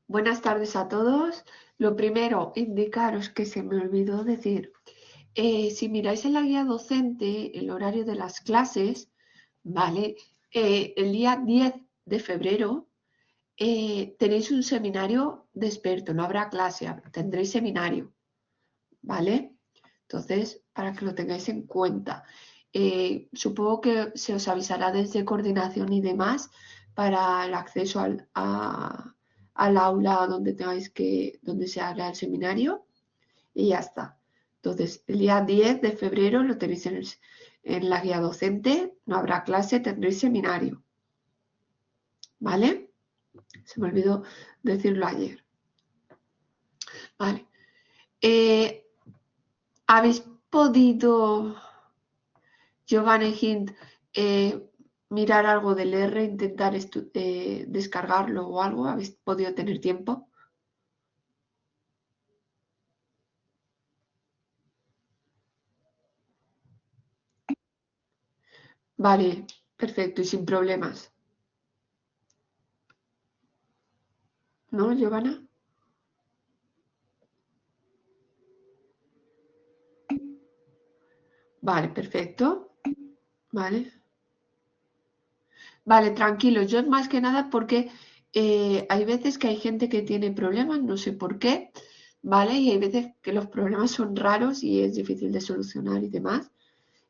Buenas tardes a todos. Lo primero, indicaros que se me olvidó decir, si miráis en la guía docente el horario de las clases, ¿vale? El día 10 de febrero tenéis un seminario de experto, no habrá clase, tendréis seminario, ¿vale? Entonces, para que lo tengáis en cuenta. Supongo que se os avisará desde coordinación y demás para el acceso al aula donde se haga el seminario y ya está. Entonces, el día 10 de febrero lo tenéis en la guía docente, no habrá clase, tendréis seminario, ¿vale? Se me olvidó decirlo ayer. Vale. ¿Habéis podido, Giovanni Hint, mirar algo del R, intentar descargarlo o algo? ¿Habéis podido tener tiempo? Vale, perfecto y sin problemas. ¿No, Giovanna? Vale, perfecto. Vale. Vale, tranquilo. Yo más que nada porque hay veces que hay gente que tiene problemas, no sé por qué, ¿vale? Y hay veces que los problemas son raros y es difícil de solucionar y demás.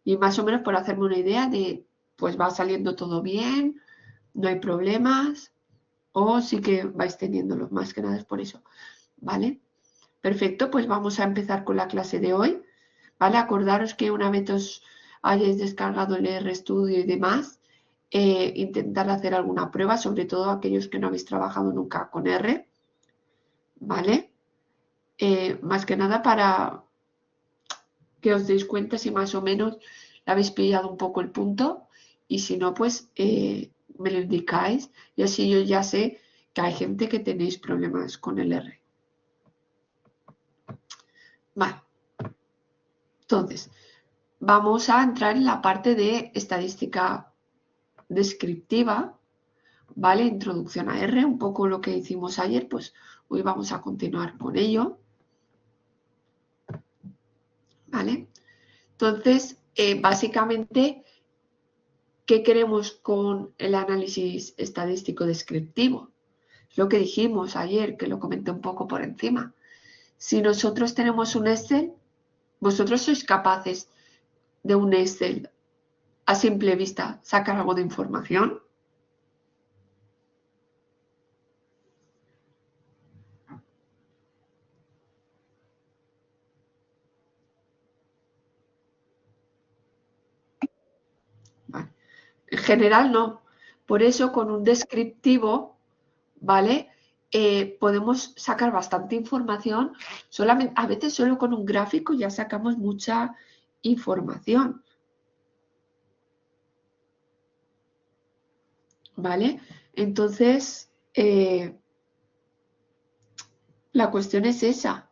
Y más o menos por hacerme una idea de, pues va saliendo todo bien, no hay problemas, o sí que vais teniéndolos, más que nada es por eso, ¿vale? Perfecto, pues vamos a empezar con la clase de hoy, ¿vale? Acordaros que una vez os hayáis descargado el RStudio y demás, intentar hacer alguna prueba, sobre todo aquellos que no habéis trabajado nunca con R, ¿vale? Más que nada para que os deis cuenta si más o menos le habéis pillado un poco el punto y si no, pues me lo indicáis y así yo ya sé que hay gente que tenéis problemas con el R. Vale, entonces vamos a entrar en la parte de estadística descriptiva, ¿vale? Introducción a R, un poco lo que hicimos ayer, pues hoy vamos a continuar con ello, ¿vale? Entonces, básicamente, ¿qué queremos con el análisis estadístico descriptivo? Es lo que dijimos ayer, que lo comenté un poco por encima. Si nosotros tenemos un Excel, vosotros sois capaces de un Excel a simple vista sacar algo de información. Vale. En general no. Por eso con un descriptivo, ¿vale? Podemos sacar bastante información. Solamente, a veces solo con un gráfico ya sacamos mucha información. ¿Vale? Entonces, la cuestión es esa.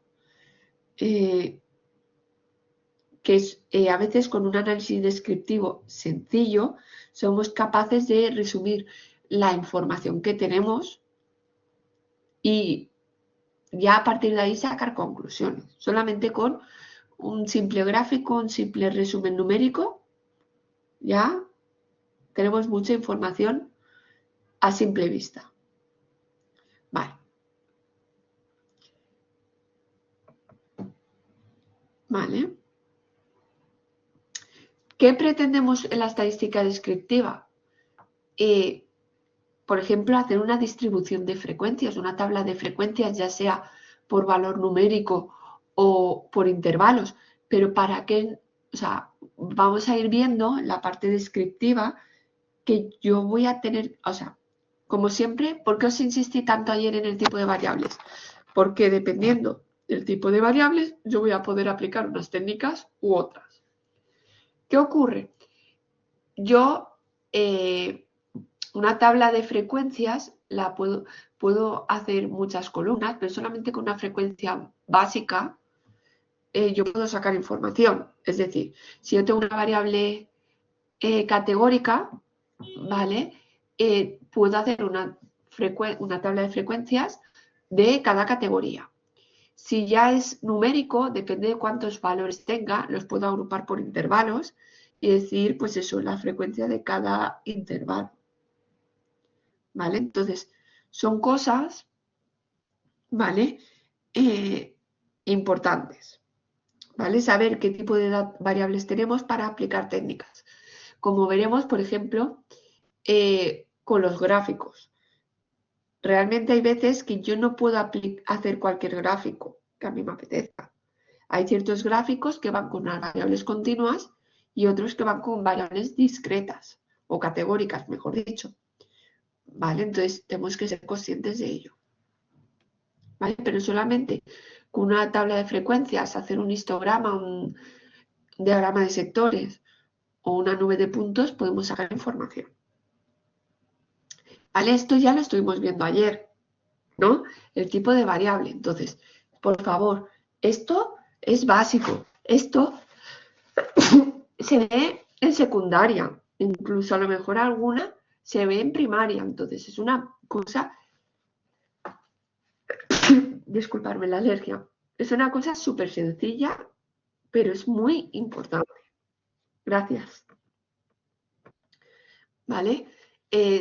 Que es, a veces con un análisis descriptivo sencillo somos capaces de resumir la información que tenemos y ya a partir de ahí sacar conclusiones. Solamente con un simple gráfico, un simple resumen numérico, ya tenemos mucha información a simple vista. Vale. Vale. ¿Qué pretendemos en la estadística descriptiva? Por ejemplo, hacer una distribución de frecuencias, una tabla de frecuencias, ya sea por valor numérico o por intervalos. Pero para qué, o sea, vamos a ir viendo en la parte descriptiva que yo voy a tener, o sea, como siempre, ¿por qué os insistí tanto ayer en el tipo de variables? Porque dependiendo del tipo de variables, yo voy a poder aplicar unas técnicas u otras. ¿Qué ocurre? Yo, una tabla de frecuencias la puedo hacer muchas columnas, pero solamente con una frecuencia básica yo puedo sacar información. Es decir, si yo tengo una variable categórica, ¿vale? Puedo hacer una tabla de frecuencias de cada categoría. Si ya es numérico, depende de cuántos valores tenga, los puedo agrupar por intervalos y decir, pues eso, la frecuencia de cada intervalo. ¿Vale? Entonces, son cosas, ¿vale? Importantes, ¿vale? Saber qué tipo de variables tenemos para aplicar técnicas. Como veremos, por ejemplo, con los gráficos. Realmente hay veces que yo no puedo hacer cualquier gráfico que a mí me apetezca. Hay ciertos gráficos que van con unas variables continuas y otros que van con variables discretas o categóricas, mejor dicho. ¿Vale? Entonces tenemos que ser conscientes de ello. ¿Vale? Pero solamente con una tabla de frecuencias, hacer un histograma, un diagrama de sectores o una nube de puntos, podemos sacar información. ¿Vale? Esto ya lo estuvimos viendo ayer, ¿no? El tipo de variable. Entonces, por favor, esto es básico. Esto se ve en secundaria, incluso a lo mejor alguna se ve en primaria. Entonces, es una cosa, disculparme la alergia, es una cosa súper sencilla, pero es muy importante. Gracias. ¿Vale?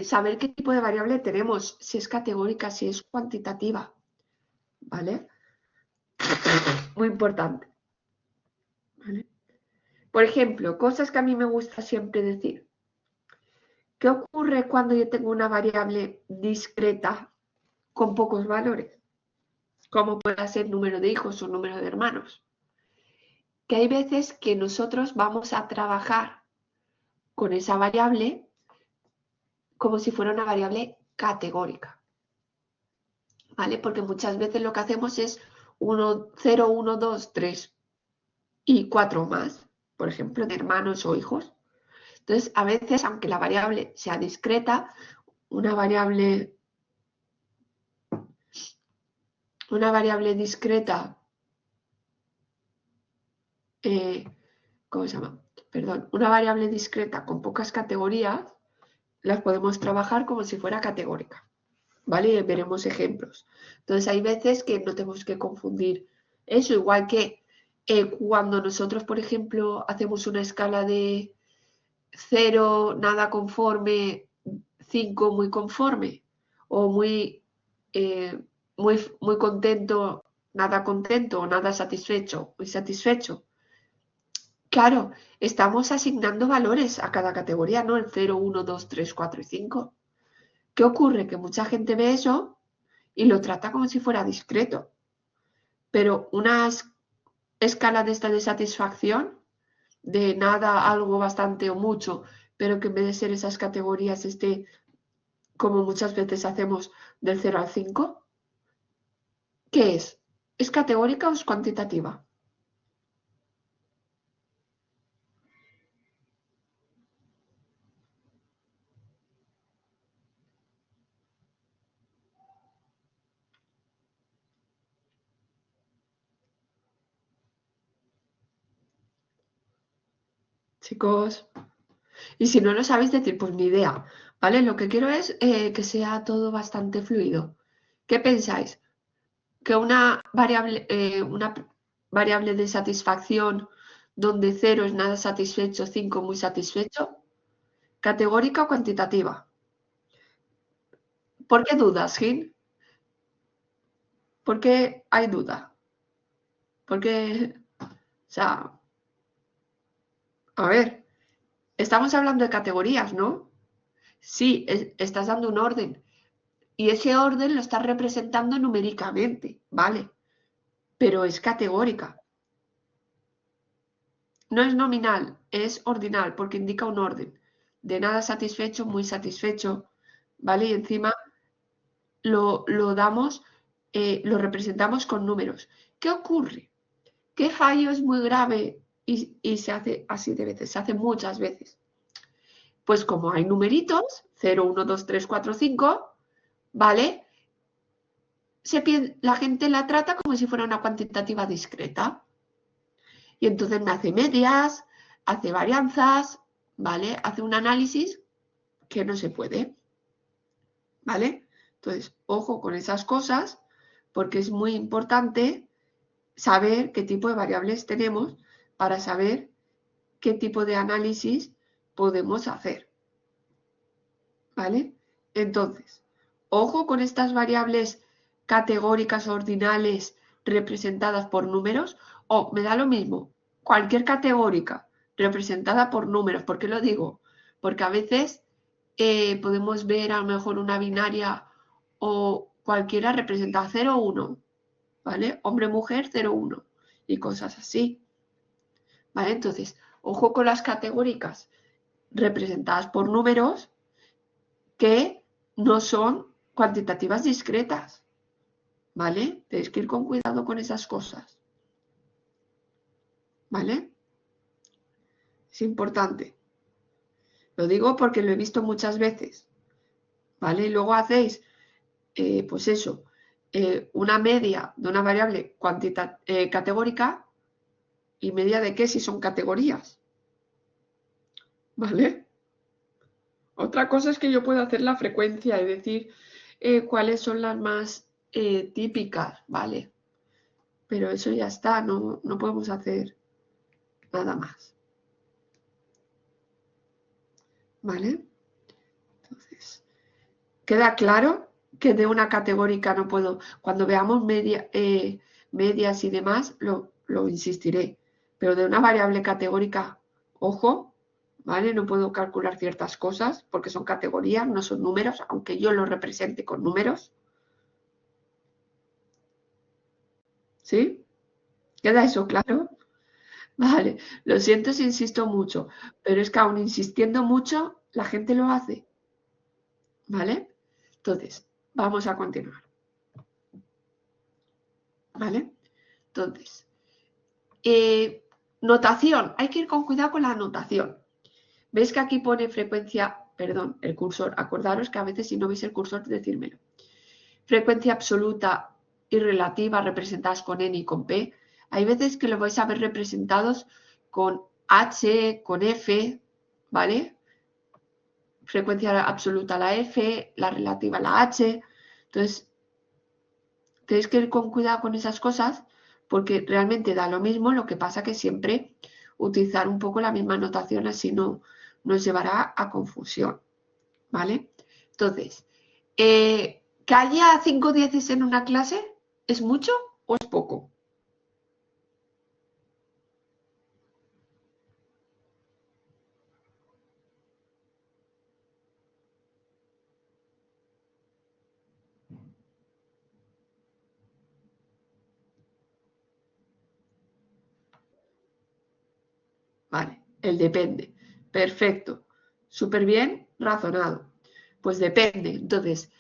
Saber qué tipo de variable tenemos, si es categórica, si es cuantitativa. ¿Vale? Muy importante. ¿Vale? Por ejemplo, cosas que a mí me gusta siempre decir. ¿Qué ocurre cuando yo tengo una variable discreta con pocos valores? Como puede ser número de hijos o número de hermanos. Que hay veces que nosotros vamos a trabajar con esa variable como si fuera una variable categórica. ¿Vale? Porque muchas veces lo que hacemos es 1, 0, 1, 2, 3 y 4 más, por ejemplo, de hermanos o hijos. Entonces, a veces, aunque la variable sea discreta, una variable discreta, ¿cómo se llama? Perdón, una variable discreta con pocas categorías, las podemos trabajar como si fuera categórica, ¿vale? Y veremos ejemplos. Entonces, hay veces que no tenemos que confundir eso, igual que cuando nosotros, por ejemplo, hacemos una escala de 0, nada conforme, 5, muy conforme, o muy contento, nada contento, o nada satisfecho, muy satisfecho. Claro, estamos asignando valores a cada categoría, ¿no? El 0, 1, 2, 3, 4 y 5. ¿Qué ocurre? Que mucha gente ve eso y lo trata como si fuera discreto. Pero una escala de esta de satisfacción, de nada, algo, bastante o mucho, pero que en vez de ser esas categorías esté, como muchas veces hacemos, del 0 al 5, ¿qué es? ¿Es categórica o es cuantitativa? Chicos, y si no lo sabéis decir, pues ni idea, ¿vale? Lo que quiero es que sea todo bastante fluido. ¿Qué pensáis? ¿Que una variable de satisfacción donde 0 es nada satisfecho, 5 muy satisfecho, categórica o cuantitativa? ¿Por qué dudas, Gil? ¿Por qué hay duda? Porque, o sea, a ver, estamos hablando de categorías, ¿no? Sí, estás dando un orden y ese orden lo estás representando numéricamente, ¿vale? Pero es categórica. No es nominal, es ordinal porque indica un orden. De nada satisfecho, muy satisfecho, ¿vale? Y encima lo damos, lo representamos con números. ¿Qué ocurre? ¿Qué fallo es muy grave y se hace así de veces? Se hace muchas veces. Pues como hay numeritos, 0, 1, 2, 3, 4, 5, ¿vale? La gente la trata como si fuera una cuantitativa discreta. Y entonces me hace medias, hace varianzas, ¿vale? Hace un análisis que no se puede, ¿vale? Entonces, ojo con esas cosas, porque es muy importante saber qué tipo de variables tenemos para saber qué tipo de análisis podemos hacer. ¿Vale? Entonces, ojo con estas variables categóricas ordinales representadas por números, o me da lo mismo, cualquier categórica representada por números. ¿Por qué lo digo? Porque a veces podemos ver a lo mejor una binaria o cualquiera representada 0, 1, ¿vale? Hombre, mujer, 0, 1 y cosas así. ¿Vale? Entonces, ojo con las categóricas representadas por números que no son cuantitativas discretas, ¿vale? Tenéis que ir con cuidado con esas cosas, ¿vale? Es importante. Lo digo porque lo he visto muchas veces, ¿vale? Y luego hacéis, pues eso, una media de una variable categórica y media de qué si son categorías, ¿vale? Otra cosa es que yo puedo hacer la frecuencia y decir cuáles son las más típicas, ¿vale? Pero eso ya está, no podemos hacer nada más. ¿Vale? Entonces, ¿queda claro que de una categórica no puedo? Cuando veamos medias y demás, lo insistiré. Pero de una variable categórica, ojo, ¿vale? No puedo calcular ciertas cosas porque son categorías, no son números, aunque yo lo represente con números. ¿Sí? ¿Queda eso claro? Vale, lo siento si insisto mucho, pero es que aún insistiendo mucho, la gente lo hace. ¿Vale? Entonces, vamos a continuar. ¿Vale? Entonces, notación. Hay que ir con cuidado con la notación. ¿Veis que aquí pone frecuencia, perdón, el cursor? Acordaros que a veces si no veis el cursor, decírmelo. Frecuencia absoluta y relativa representadas con N y con P. Hay veces que lo vais a ver representados con H, con F, ¿vale? Frecuencia absoluta la F, la relativa la H. Entonces, tenéis que ir con cuidado con esas cosas porque realmente da lo mismo, lo que pasa que siempre utilizar un poco la misma notación, así no nos llevará a confusión, ¿vale? Entonces, ¿que haya 5 dieces en una clase es mucho o es poco? Vale, el depende. Perfecto. Súper bien razonado. Pues depende. Entonces,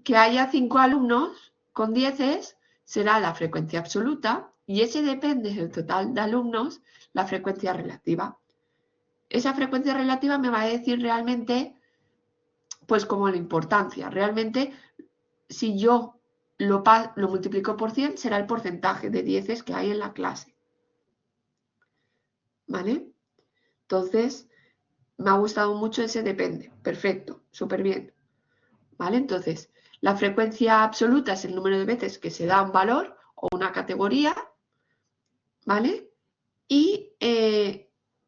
que haya 5 alumnos con dieces será la frecuencia absoluta y ese depende del total de alumnos, la frecuencia relativa. Esa frecuencia relativa me va a decir realmente, pues como la importancia. Realmente, si yo lo multiplico por 100, será el porcentaje de dieces que hay en la clase. ¿Vale? Entonces, me ha gustado mucho ese depende. Perfecto, súper bien. ¿Vale? Entonces, la frecuencia absoluta es el número de veces que se da un valor o una categoría, ¿vale? Y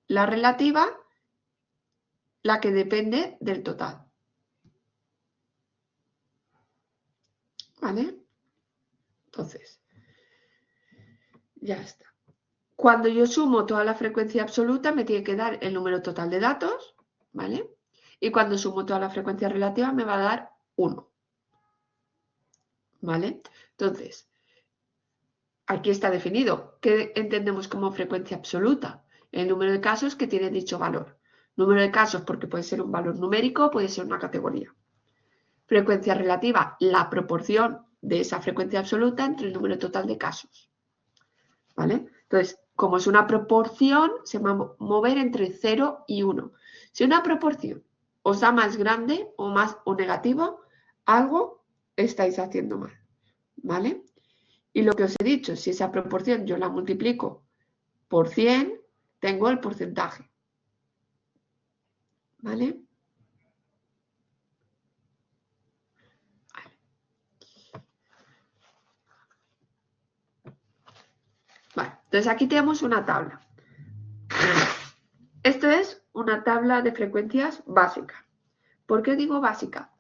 la relativa, la que depende del total, ¿vale? Entonces, ya está. Cuando yo sumo toda la frecuencia absoluta, me tiene que dar el número total de datos, ¿vale? Y cuando sumo toda la frecuencia relativa, me va a dar 1, ¿vale? Entonces, aquí está definido. ¿Qué entendemos como frecuencia absoluta? El número de casos que tiene dicho valor. Número de casos porque puede ser un valor numérico, puede ser una categoría. Frecuencia relativa, la proporción de esa frecuencia absoluta entre el número total de casos. ¿Vale? Entonces, como es una proporción, se va a mover entre 0 y 1. Si una proporción os da más grande o más o negativo, algo estáis haciendo mal. ¿Vale? Y lo que os he dicho, si esa proporción yo la multiplico por 100, tengo el porcentaje. ¿Vale? Entonces aquí tenemos una tabla. Esto es una tabla de frecuencias básica. ¿Por qué digo básica?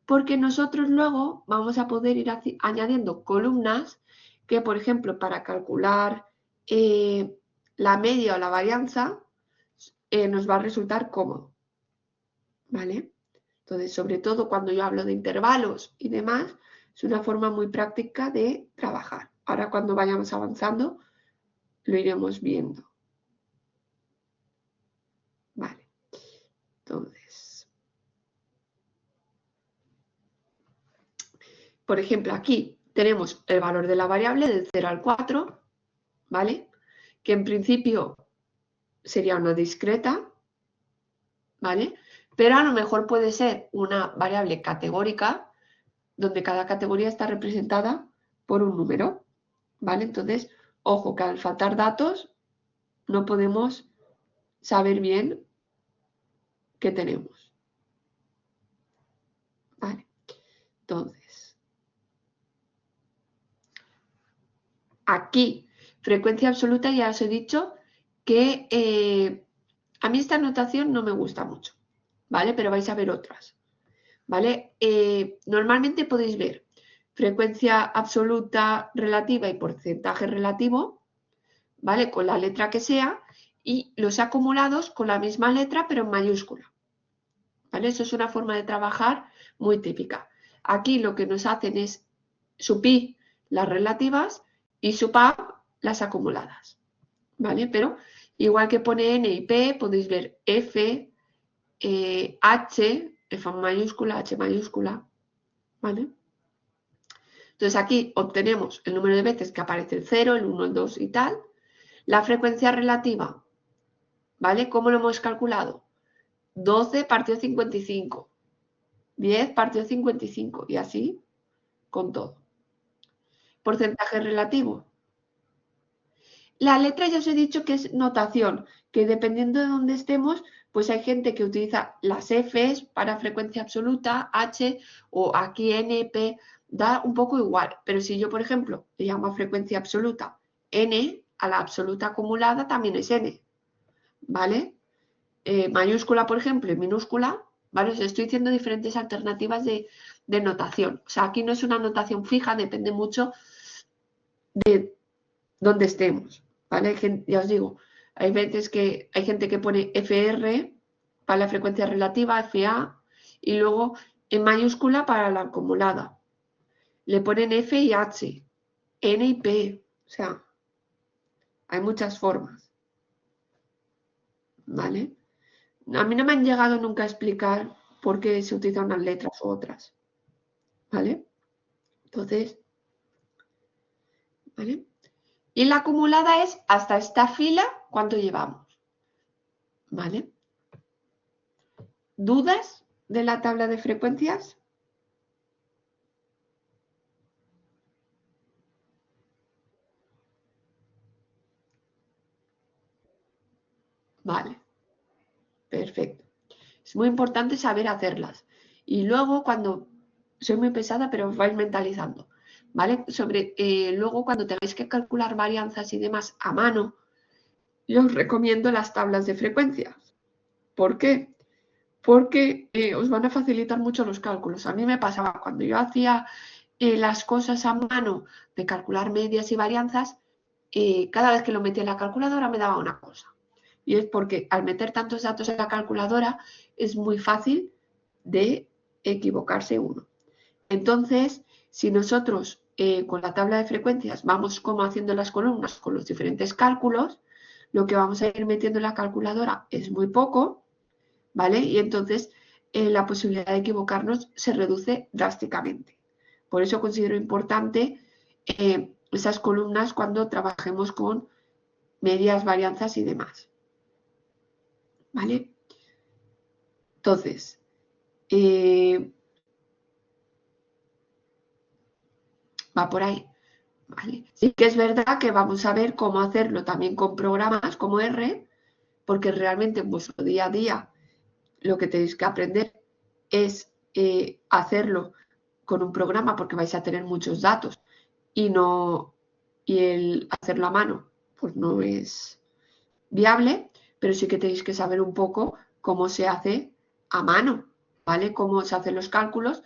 Porque nosotros luego vamos a poder ir añadiendo columnas que, por ejemplo, para calcular la media o la varianza, nos va a resultar cómodo. ¿Vale? Entonces, sobre todo cuando yo hablo de intervalos y demás, es una forma muy práctica de trabajar. Ahora cuando vayamos avanzando, lo iremos viendo. Vale. Entonces, por ejemplo, aquí tenemos el valor de la variable del 0 al 4, ¿vale? Que en principio sería una discreta, ¿vale? Pero a lo mejor puede ser una variable categórica, donde cada categoría está representada por un número, ¿vale? Entonces, ojo que al faltar datos no podemos saber bien qué tenemos. Vale, entonces, aquí, frecuencia absoluta, ya os he dicho que a mí esta notación no me gusta mucho, ¿vale? Pero vais a ver otras, ¿vale? Normalmente podéis ver frecuencia absoluta relativa y porcentaje relativo, ¿vale? Con la letra que sea, y los acumulados con la misma letra pero en mayúscula, ¿vale? Eso es una forma de trabajar muy típica. Aquí lo que nos hacen es supir las relativas y supar las acumuladas, ¿vale? Pero igual que pone N y P, podéis ver F, H, F mayúscula, H mayúscula, ¿vale? Entonces aquí obtenemos el número de veces que aparece el 0, el 1, el 2 y tal. La frecuencia relativa, ¿vale? ¿Cómo lo hemos calculado? 12 partido 55, 10 partido 55 y así con todo. Porcentaje relativo. La letra ya os he dicho que es notación, que dependiendo de dónde estemos, pues hay gente que utiliza las Fs para frecuencia absoluta, H o aquí N, P, da un poco igual. Pero si yo, por ejemplo, le llamo a frecuencia absoluta N, a la absoluta acumulada también es N, ¿vale? Mayúscula, por ejemplo, y minúscula, ¿vale? Os estoy diciendo diferentes alternativas de notación. O sea, aquí no es una notación fija, depende mucho de dónde estemos, ¿vale? Ya os digo, hay veces que hay gente que pone FR para la frecuencia relativa, FA, y luego en mayúscula para la acumulada. Le ponen F y H, N y P, o sea, hay muchas formas, ¿vale? A mí no me han llegado nunca a explicar por qué se utilizan unas letras u otras, ¿vale? Entonces, ¿vale? Y la acumulada es hasta esta fila, ¿cuánto llevamos? ¿Vale? ¿Dudas de la tabla de frecuencias? Vale, perfecto. Es muy importante saber hacerlas. Y luego cuando, soy muy pesada, pero os vais mentalizando, ¿vale? Luego cuando tengáis que calcular varianzas y demás a mano, yo os recomiendo las tablas de frecuencias. ¿Por qué? Porque os van a facilitar mucho los cálculos. A mí me pasaba cuando yo hacía las cosas a mano de calcular medias y varianzas, cada vez que lo metía en la calculadora me daba una cosa. Y es porque al meter tantos datos en la calculadora es muy fácil de equivocarse uno. Entonces, si nosotros con la tabla de frecuencias vamos como haciendo las columnas con los diferentes cálculos, lo que vamos a ir metiendo en la calculadora es muy poco, ¿vale? Y entonces la posibilidad de equivocarnos se reduce drásticamente. Por eso considero importante esas columnas cuando trabajemos con medias, varianzas y demás. ¿Vale? Entonces, va por ahí. ¿Vale? Sí que es verdad que vamos a ver cómo hacerlo también con programas como R, porque realmente en vuestro día a día lo que tenéis que aprender es hacerlo con un programa porque vais a tener muchos datos y el hacerlo a mano pues no es viable, pero sí que tenéis que saber un poco cómo se hace a mano, ¿vale? Cómo se hacen los cálculos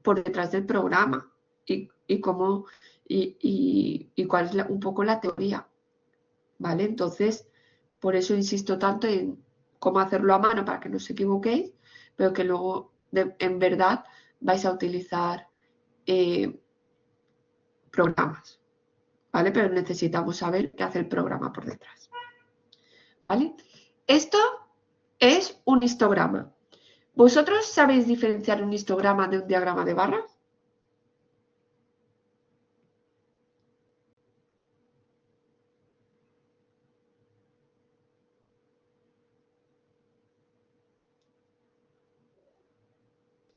por detrás del programa y cómo y cuál es un poco la teoría, ¿vale? Entonces, por eso insisto tanto en cómo hacerlo a mano para que no os equivoquéis, pero que luego en verdad vais a utilizar programas, ¿vale? Pero necesitamos saber qué hace el programa por detrás, ¿vale? Esto es un histograma. ¿Vosotros sabéis diferenciar un histograma de un diagrama de barras?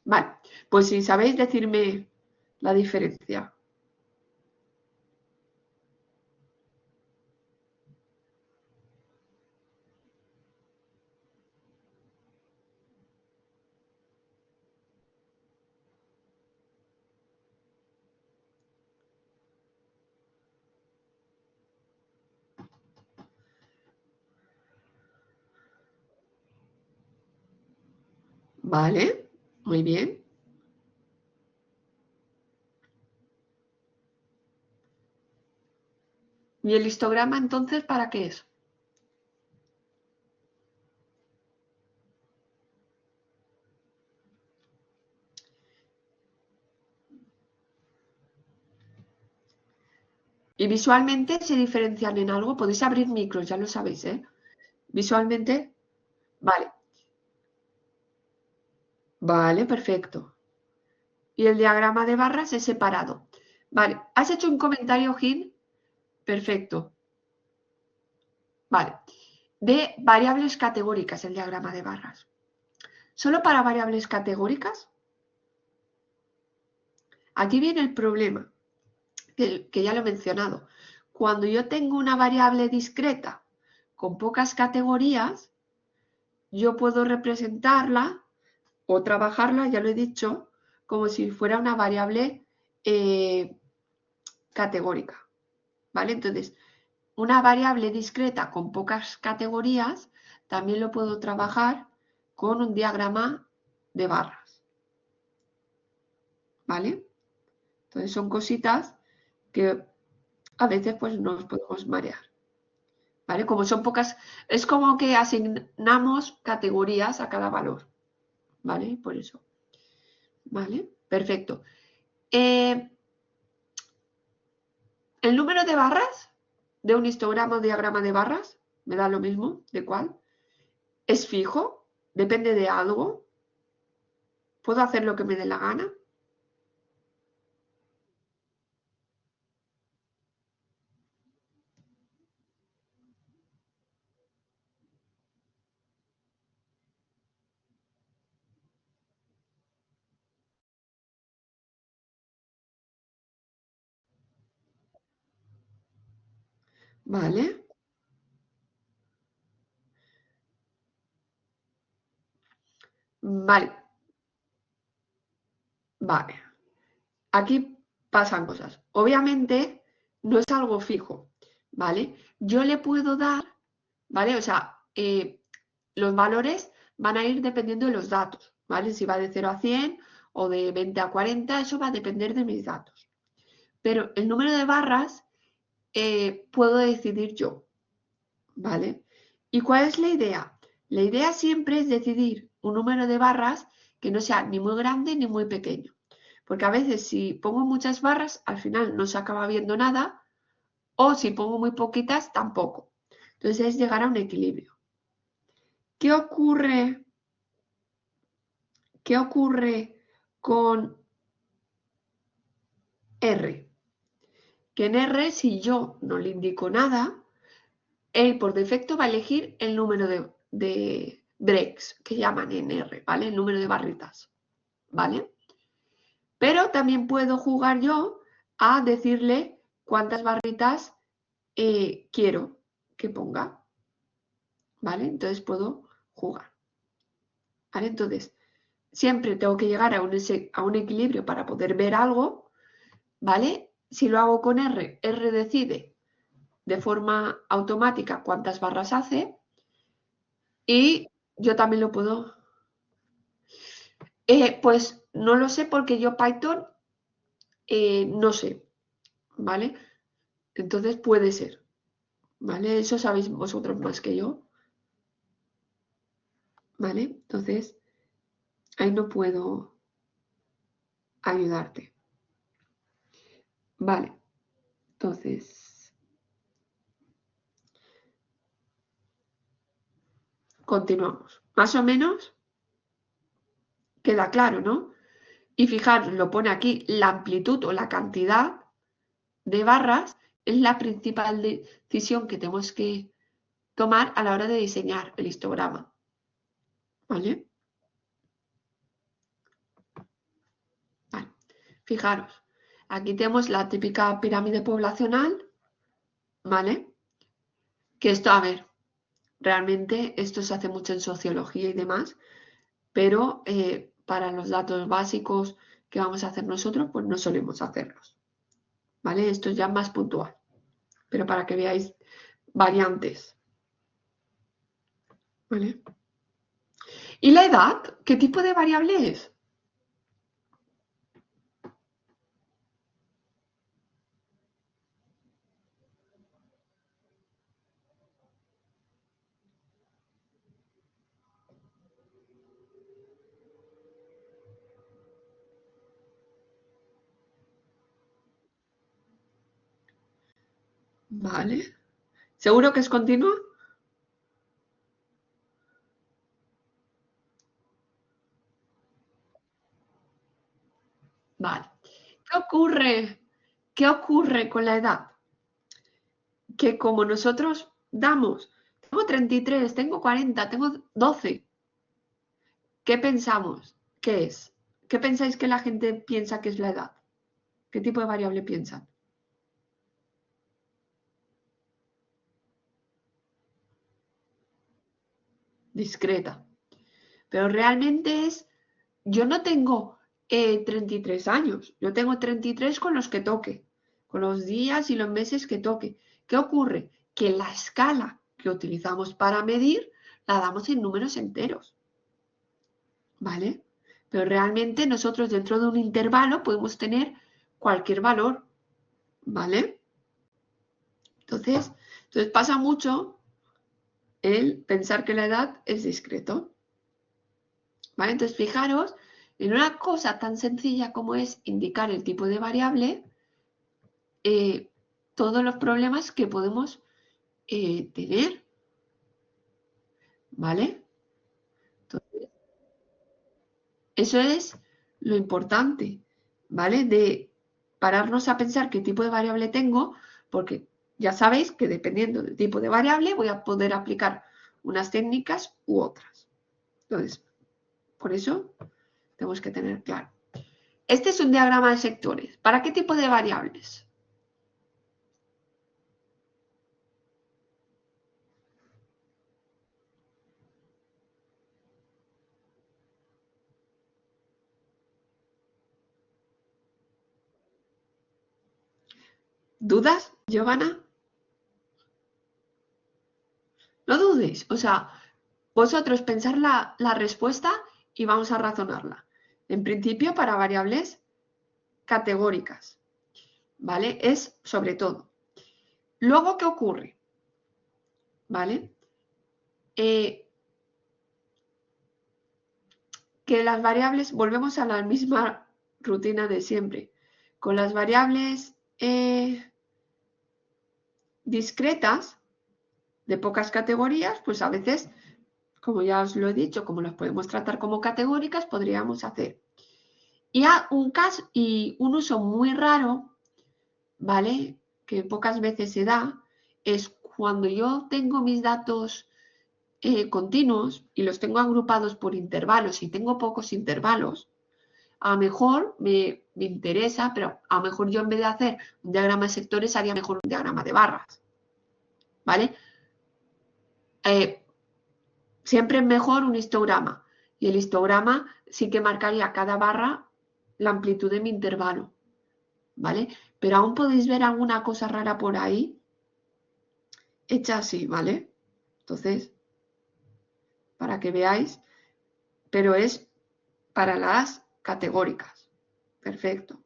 Vale, pues si sabéis decirme la diferencia. Vale, muy bien. ¿Y el histograma entonces para qué es? Y visualmente se diferencian en algo. Podéis abrir micros, ya lo sabéis, ¿eh? Visualmente, vale, vale, perfecto. Y el diagrama de barras es separado. Vale, ¿has hecho un comentario, Gil? Perfecto. Vale. De variables categóricas, el diagrama de barras. ¿Solo para variables categóricas? Aquí viene el problema, que ya lo he mencionado. Cuando yo tengo una variable discreta con pocas categorías, yo puedo representarla o trabajarla, ya lo he dicho, como si fuera una variable categórica, ¿vale? Entonces, una variable discreta con pocas categorías también lo puedo trabajar con un diagrama de barras, ¿vale? Entonces son cositas que a veces pues nos podemos marear, ¿vale? Como son pocas, es como que asignamos categorías a cada valor, ¿vale? Por eso, ¿vale? Perfecto. El número de barras de un histograma o diagrama de barras, me da lo mismo, ¿de cuál? ¿Es fijo? ¿Depende de algo? ¿Puedo hacer lo que me dé la gana? ¿Vale? Vale, vale. Aquí pasan cosas. Obviamente no es algo fijo, ¿vale? Yo le puedo dar, ¿vale? O sea, los valores van a ir dependiendo de los datos, ¿vale? Si va de 0 a 100 o de 20 a 40, eso va a depender de mis datos. Pero el número de barras puedo decidir yo, ¿vale? ¿Y cuál es la idea? La idea siempre es decidir un número de barras que no sea ni muy grande ni muy pequeño. Porque a veces si pongo muchas barras, al final no se acaba viendo nada, o si pongo muy poquitas, tampoco. Entonces es llegar a un equilibrio. ¿Qué ocurre, qué ocurre con R? Que en R, si yo no le indico nada, él por defecto va a elegir el número de breaks, que llaman en R, ¿vale? El número de barritas, ¿vale? Pero también puedo jugar yo a decirle cuántas barritas quiero que ponga, ¿vale? Entonces puedo jugar, ¿vale? Entonces, siempre tengo que llegar a un equilibrio para poder ver algo, ¿vale? Si lo hago con R, R decide de forma automática cuántas barras hace y yo también lo puedo. Pues no lo sé porque yo Python no sé, ¿vale? Entonces puede ser, ¿vale? Eso sabéis vosotros más que yo, ¿vale? Entonces ahí no puedo ayudarte. Vale, entonces continuamos. Más o menos queda claro, ¿no? Y fijaros, lo pone aquí, la amplitud o la cantidad de barras es la principal decisión que tenemos que tomar a la hora de diseñar el histograma, ¿vale? Vale. Fijaros, aquí tenemos la típica pirámide poblacional, ¿vale? Que esto, a ver, realmente esto se hace mucho en sociología y demás, pero para los datos básicos que vamos a hacer nosotros, pues no solemos hacerlos, ¿vale? Esto es ya más puntual, pero para que veáis variantes, ¿vale? ¿Y la edad? ¿Qué tipo de variable es? ¿Vale? ¿Seguro que es continua? Vale. ¿Qué ocurre? ¿Qué ocurre con la edad? Que como nosotros damos, tengo 33, tengo 40, tengo 12, ¿qué pensamos? ¿Qué es? ¿Qué pensáis que la gente piensa que es la edad? ¿Qué tipo de variable piensan? Discreta. Pero realmente es, yo no tengo 33 años, yo tengo 33 con los que toque, con los días y los meses que toque. ¿Qué ocurre? Que la escala que utilizamos para medir la damos en números enteros, ¿vale? Pero realmente nosotros dentro de un intervalo podemos tener cualquier valor, ¿vale? Entonces pasa mucho el pensar que la edad es discreto, ¿vale? Entonces fijaros en una cosa tan sencilla como es indicar el tipo de variable, eh, todos los problemas que podemos tener, ¿vale? Entonces, eso es lo importante, ¿vale? De pararnos a pensar qué tipo de variable tengo, porque ya sabéis que dependiendo del tipo de variable voy a poder aplicar unas técnicas u otras. Entonces, por eso tenemos que tener claro. Este es un diagrama de sectores. ¿Para qué tipo de variables? ¿Dudas, Giovanna? No dudéis. O sea, vosotros pensar la respuesta y vamos a razonarla. En principio, para variables categóricas, ¿vale? Es sobre todo. Luego, ¿qué ocurre? ¿Vale? Que las variables, volvemos a la misma rutina de siempre. Con las variables discretas, de pocas categorías, pues a veces, como ya os lo he dicho, como las podemos tratar como categóricas, podríamos hacer. Y un caso y un uso muy raro, ¿vale? Que pocas veces se da, es cuando yo tengo mis datos continuos y los tengo agrupados por intervalos y tengo pocos intervalos, a lo mejor me interesa, pero a lo mejor yo en vez de hacer un diagrama de sectores haría mejor un diagrama de barras, ¿vale? Siempre es mejor un histograma y el histograma sí que marcaría cada barra la amplitud de mi intervalo, ¿vale? Pero aún podéis ver alguna cosa rara por ahí, hecha así, ¿vale? Entonces, para que veáis, pero es para las categóricas. Perfecto.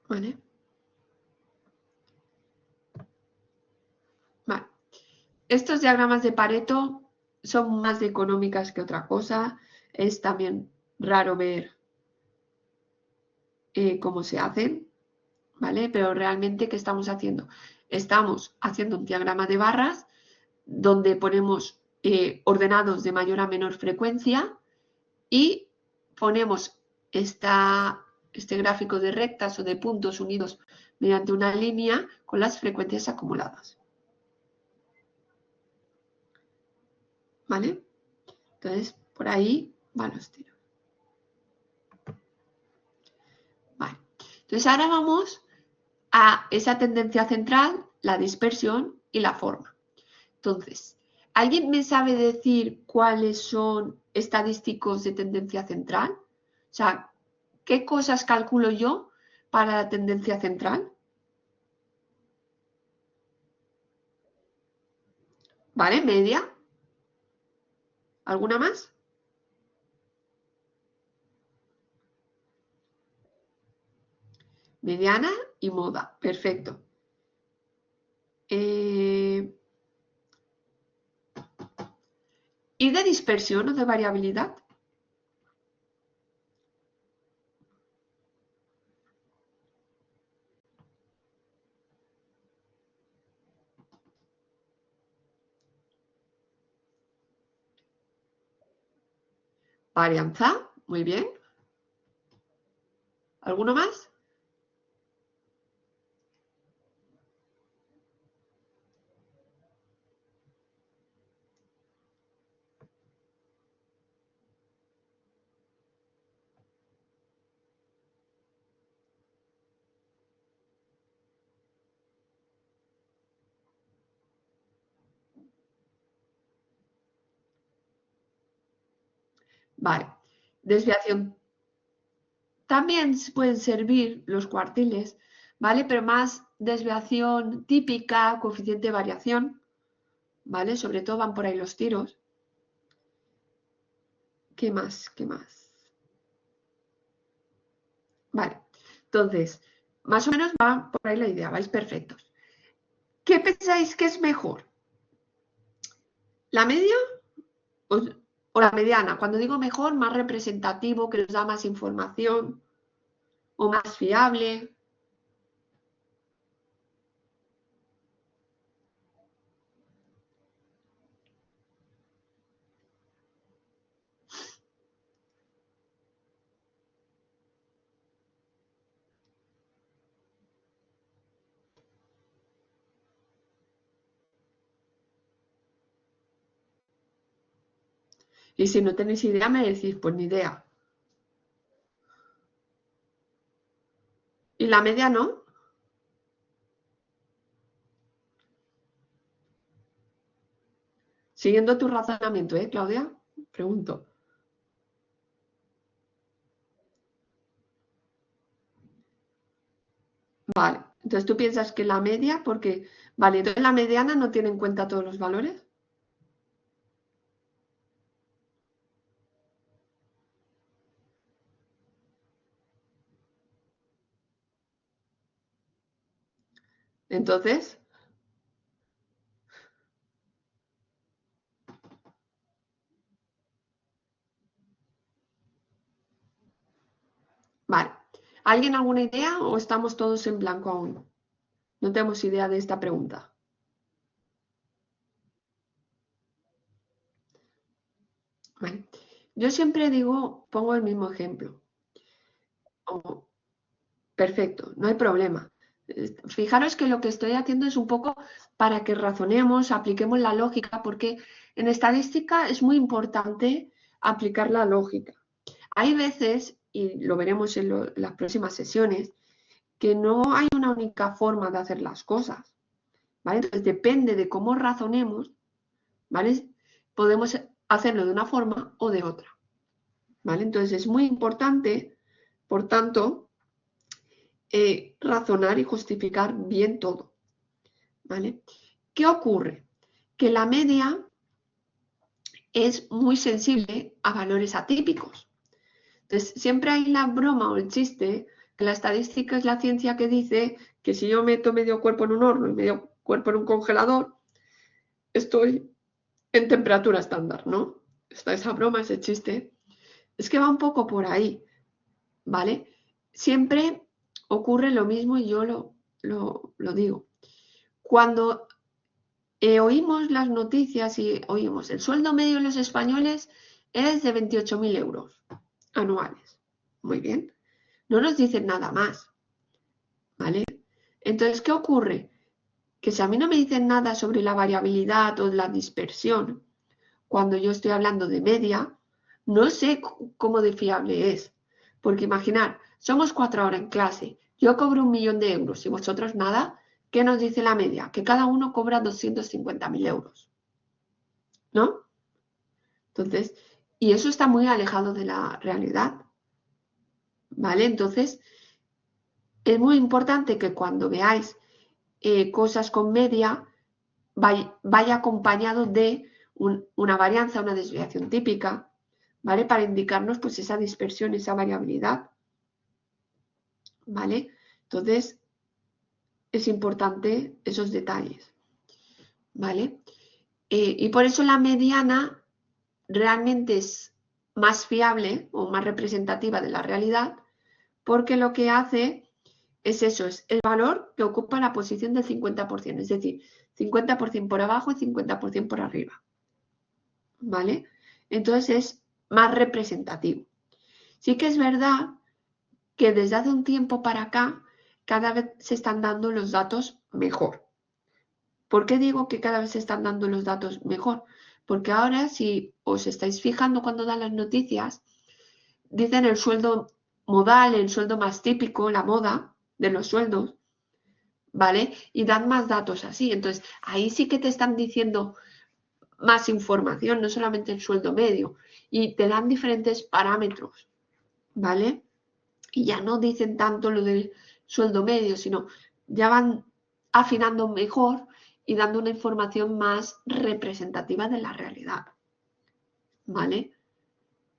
¿Vale? Vale. Estos diagramas de Pareto son más de económicas que otra cosa. Es también raro ver cómo se hacen, ¿vale? Pero realmente, ¿qué estamos haciendo? Estamos haciendo un diagrama de barras donde ponemos ordenados de mayor a menor frecuencia y ponemos este gráfico de rectas o de puntos unidos mediante una línea con las frecuencias acumuladas. ¿Vale? Entonces, por ahí van los tiros. Vale. Entonces, ahora vamos a esa tendencia central, la dispersión y la forma. Entonces, ¿alguien me sabe decir cuáles son estadísticos de tendencia central? O sea, ¿qué cosas calculo yo para la tendencia central? ¿Vale? Media. ¿Alguna más? Mediana y moda. Perfecto. ¿Y de dispersión o de variabilidad? Varianza. Muy bien. ¿Alguno más? Vale. Desviación. También pueden servir los cuartiles, ¿vale? Pero más desviación típica, coeficiente de variación, ¿vale? Sobre todo van por ahí los tiros. ¿Qué más? ¿Qué más? Vale. Entonces, más o menos va por ahí la idea, vais perfectos. ¿Qué pensáis que es mejor? ¿La media o la mediana? Cuando digo mejor, más representativo, que nos da más información o más fiable. Y si no tenéis idea, me decís, pues ni idea. ¿Y la media no? Siguiendo tu razonamiento, Claudia? Pregunto. Vale, entonces tú piensas que la media, porque, vale, entonces la mediana no tiene en cuenta todos los valores. Entonces, vale. ¿Alguien alguna idea o estamos todos en blanco aún? No tenemos idea de esta pregunta. Vale. Yo siempre digo, pongo el mismo ejemplo. Perfecto, no hay problema. Fijaros que lo que estoy haciendo es un poco para que razonemos, apliquemos la lógica, porque en estadística es muy importante aplicar la lógica. Hay veces, y lo veremos en las próximas sesiones, que no hay una única forma de hacer las cosas, ¿vale? Entonces depende de cómo razonemos, ¿vale? Podemos hacerlo de una forma o de otra, ¿vale? Entonces es muy importante, por tanto, razonar y justificar bien todo. ¿vale? ¿Qué ocurre? Que la media es muy sensible a valores atípicos. Entonces, siempre hay la broma o el chiste que la estadística es la ciencia que dice que si yo meto medio cuerpo en un horno y medio cuerpo en un congelador, estoy en temperatura estándar, ¿no? Está esa broma, ese chiste. Es que va un poco por ahí, ¿vale? Siempre ocurre lo mismo y yo lo digo. Cuando oímos las noticias y oímos el sueldo medio de los españoles es de 28.000 euros anuales. Muy bien. No nos dicen nada más, ¿vale? Entonces, ¿qué ocurre? Que si a mí no me dicen nada sobre la variabilidad o la dispersión, cuando yo estoy hablando de media, no sé cómo de fiable es. Porque imaginar, somos 4 horas en clase, yo cobro 1.000.000 de euros y vosotros nada, ¿qué nos dice la media? Que cada uno cobra 250.000 euros, ¿no? Entonces, y eso está muy alejado de la realidad, ¿vale? Entonces, es muy importante que cuando veáis cosas con media, vaya acompañado de una varianza, una desviación típica, ¿vale? Para indicarnos pues esa dispersión, esa variabilidad, ¿vale? Entonces, es importante esos detalles, ¿vale? Y por eso la mediana realmente es más fiable o más representativa de la realidad, porque lo que hace es eso, es el valor que ocupa la posición del 50%, es decir, 50% por abajo y 50% por arriba, ¿vale? Entonces es más representativo. Sí que es verdad que desde hace un tiempo para acá cada vez se están dando los datos mejor. ¿Por qué digo que cada vez se están dando los datos mejor? Porque ahora, si os estáis fijando cuando dan las noticias, dicen el sueldo modal, el sueldo más típico, la moda de los sueldos, ¿vale? Y dan más datos así. Entonces, ahí sí que te están diciendo más información, no solamente el sueldo medio, y te dan diferentes parámetros, ¿vale? Y ya no dicen tanto lo del sueldo medio, sino ya van afinando mejor y dando una información más representativa de la realidad, ¿vale?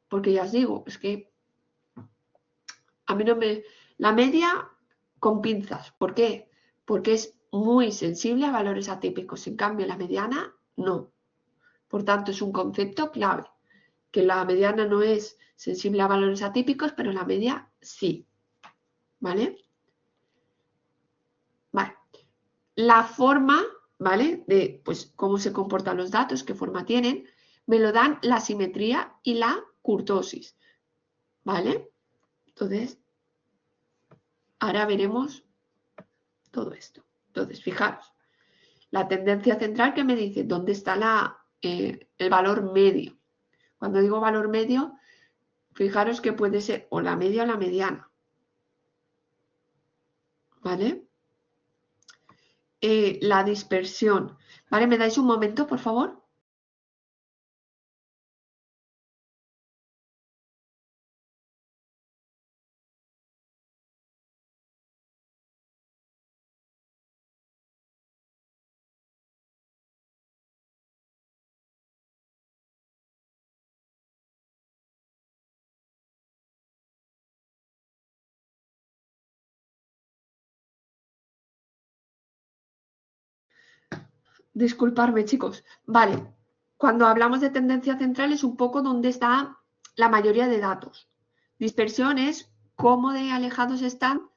Porque ya os digo, es que a mí no me... La media con pinzas, ¿por qué? Porque es muy sensible a valores atípicos, en cambio la mediana no. Por tanto, es un concepto clave, que la mediana no es sensible a valores atípicos, pero la media sí, ¿vale? Vale. La forma, ¿vale? De pues cómo se comportan los datos, qué forma tienen, me lo dan la simetría y la kurtosis, ¿vale? Entonces, ahora veremos todo esto. Entonces, fijaros, la tendencia central que me dice dónde está el valor medio. Cuando digo valor medio, fijaros que puede ser o la media o la mediana, ¿vale? La dispersión, ¿vale? ¿Me dais un momento, por favor? Disculparme, chicos. Vale, cuando hablamos de tendencia central es un poco donde está la mayoría de datos. Dispersión es cómo de alejados están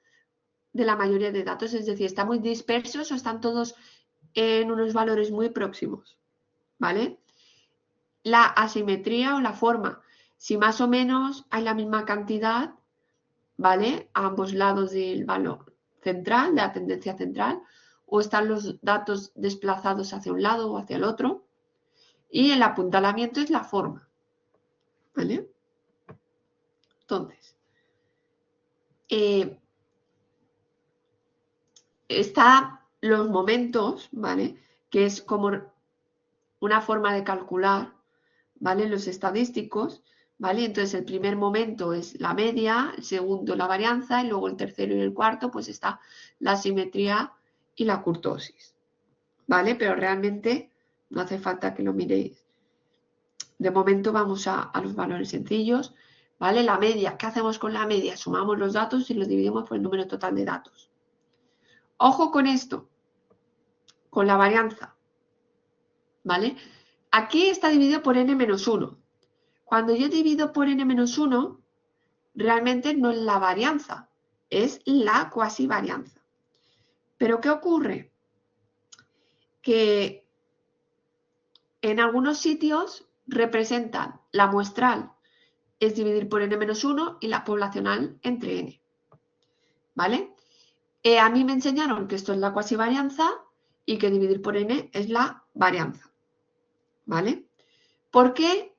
de la mayoría de datos, es decir, están muy dispersos o están todos en unos valores muy próximos, ¿vale? La asimetría o la forma, si más o menos hay la misma cantidad, ¿vale? A ambos lados del valor central, de la tendencia central, o están los datos desplazados hacia un lado o hacia el otro. Y el apuntalamiento es la forma, ¿vale? Entonces, está los momentos, ¿vale? Que es como una forma de calcular, ¿vale? Los estadísticos, ¿vale? Entonces el primer momento es la media, el segundo la varianza y luego el tercero y el cuarto pues está la simetría y la kurtosis, ¿vale? Pero realmente no hace falta que lo miréis. De momento vamos a los valores sencillos, ¿vale? La media, ¿qué hacemos con la media? Sumamos los datos y los dividimos por el número total de datos. Ojo con esto, con la varianza, ¿vale? Aquí está dividido por n-1. Cuando yo divido por n-1, realmente no es la varianza, es la cuasivarianza. ¿Pero qué ocurre? Que en algunos sitios representan la muestral es dividir por n-1 y la poblacional entre n, ¿vale? A mí me enseñaron que esto es la cuasivarianza y que dividir por n es la varianza, ¿vale? ¿Por qué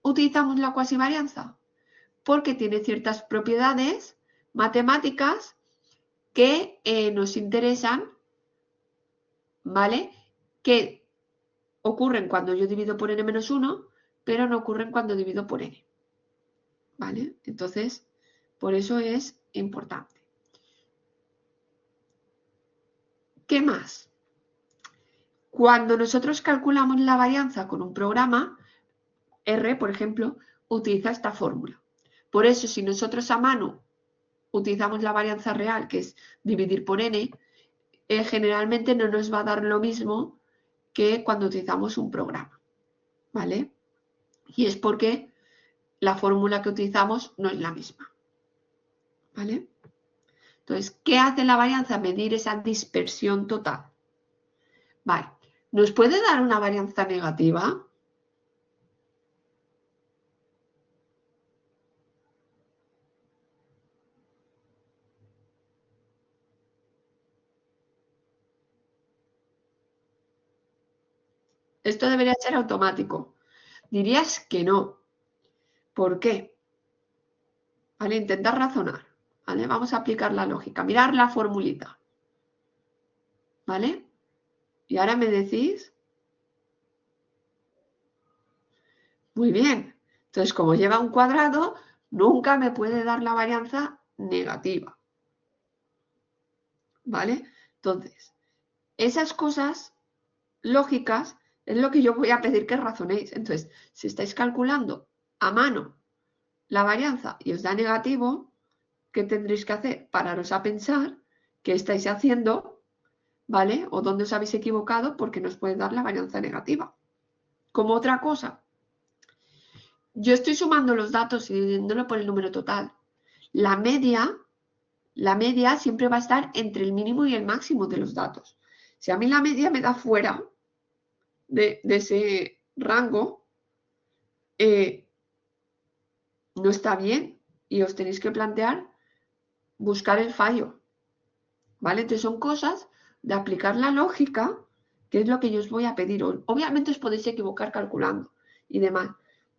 utilizamos la cuasivarianza? Porque tiene ciertas propiedades matemáticas que nos interesan, ¿vale? Que ocurren cuando yo divido por n-1, pero no ocurren cuando divido por n, ¿vale? Entonces, por eso es importante. ¿Qué más? Cuando nosotros calculamos la varianza con un programa, R, por ejemplo, utiliza esta fórmula. Por eso, si nosotros a mano utilizamos la varianza real, que es dividir por n, generalmente no nos va a dar lo mismo que cuando utilizamos un programa, ¿vale? Y es porque la fórmula que utilizamos no es la misma, ¿vale? Entonces, ¿qué hace la varianza? Medir esa dispersión total. Vale, ¿nos puede dar una varianza negativa? Esto debería ser automático. Dirías que no. ¿Por qué? ¿Vale? Intentar razonar. ¿Vale? Vamos a aplicar la lógica. Mirar la formulita. ¿Vale? Y ahora me decís. Muy bien. Entonces, como lleva un cuadrado, nunca me puede dar la varianza negativa. ¿Vale? Entonces, esas cosas lógicas es lo que yo voy a pedir que razonéis. Entonces, si estáis calculando a mano la varianza y os da negativo, ¿qué tendréis que hacer? Pararos a pensar qué estáis haciendo, ¿vale? O dónde os habéis equivocado porque nos puede dar la varianza negativa. Como otra cosa, yo estoy sumando los datos y dividiéndolo por el número total. La media siempre va a estar entre el mínimo y el máximo de los datos. Si a mí la media me da fuera de ese rango, no está bien y os tenéis que plantear buscar el fallo, ¿vale? Entonces son cosas de aplicar la lógica, que es lo que yo os voy a pedir. Obviamente os podéis equivocar calculando y demás,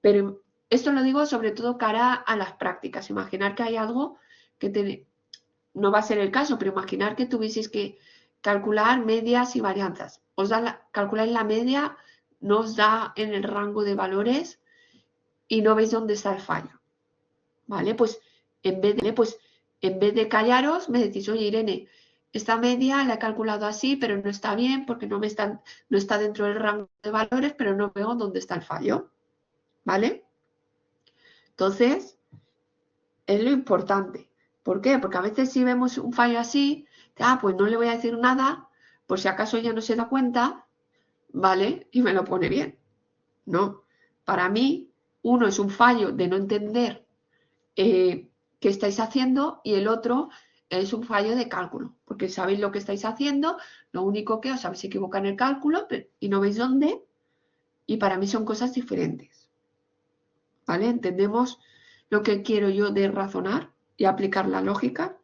pero esto lo digo sobre todo cara a las prácticas. Imaginar que hay algo que no va a ser el caso, pero imaginar que tuvieseis que calcular medias y varianzas. Calculáis la media, no os da en el rango de valores y no veis dónde está el fallo. ¿Vale? Pues en vez de callaros, me decís, oye, Irene, esta media la he calculado así, pero no está bien porque no está dentro del rango de valores, pero no veo dónde está el fallo. ¿Vale? Entonces, es lo importante. ¿Por qué? Porque a veces si vemos un fallo así, pues no le voy a decir nada, por si acaso ella no se da cuenta, ¿vale? Y me lo pone bien. No. Para mí, uno es un fallo de no entender qué estáis haciendo y el otro es un fallo de cálculo, porque sabéis lo que estáis haciendo, lo único que os habéis equivocado en el cálculo y no veis dónde, y para mí son cosas diferentes. ¿Vale? ¿Entendemos lo que quiero yo de razonar y aplicar la lógica?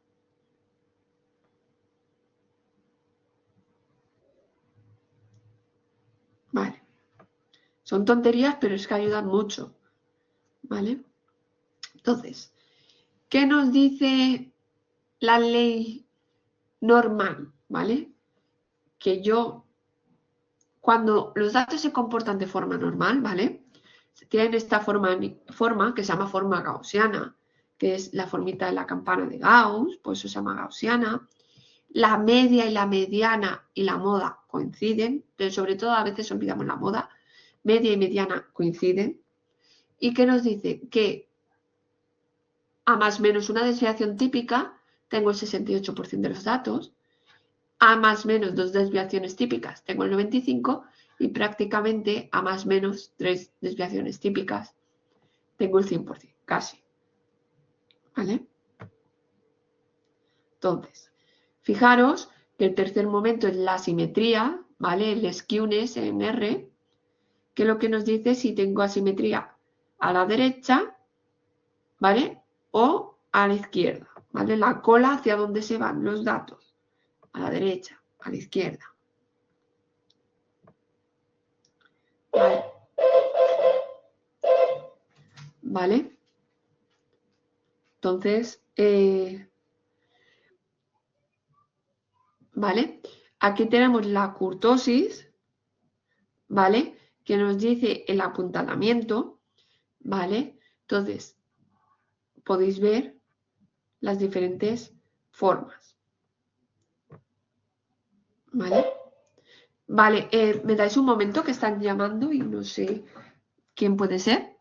Vale. Son tonterías, pero es que ayudan mucho. ¿Vale? Entonces, ¿qué nos dice la ley normal? ¿Vale? Que cuando los datos se comportan de forma normal, ¿vale? Tienen esta forma que se llama forma gaussiana, que es la formita de la campana de Gauss, por eso se llama gaussiana. la media y la mediana y la moda coinciden, pero sobre todo a veces olvidamos la moda, media y mediana coinciden, y que nos dice que a más menos una desviación típica, tengo el 68% de los datos, a más menos dos desviaciones típicas, tengo el 95%, y prácticamente a más menos tres desviaciones típicas, tengo el 100%, casi. ¿Vale? Entonces, fijaros que el tercer momento es la simetría, ¿vale? El skewness en R, que lo que nos dice si tengo asimetría a la derecha, ¿vale? O a la izquierda, ¿vale? La cola hacia donde se van los datos, a la derecha, a la izquierda. ¿Vale? ¿Vale? Entonces, ¿vale? Aquí tenemos la kurtosis, ¿vale? Que nos dice el apuntalamiento, ¿vale? Entonces, podéis ver las diferentes formas, ¿vale? Vale, ¿me dais un momento que están llamando y no sé quién puede ser?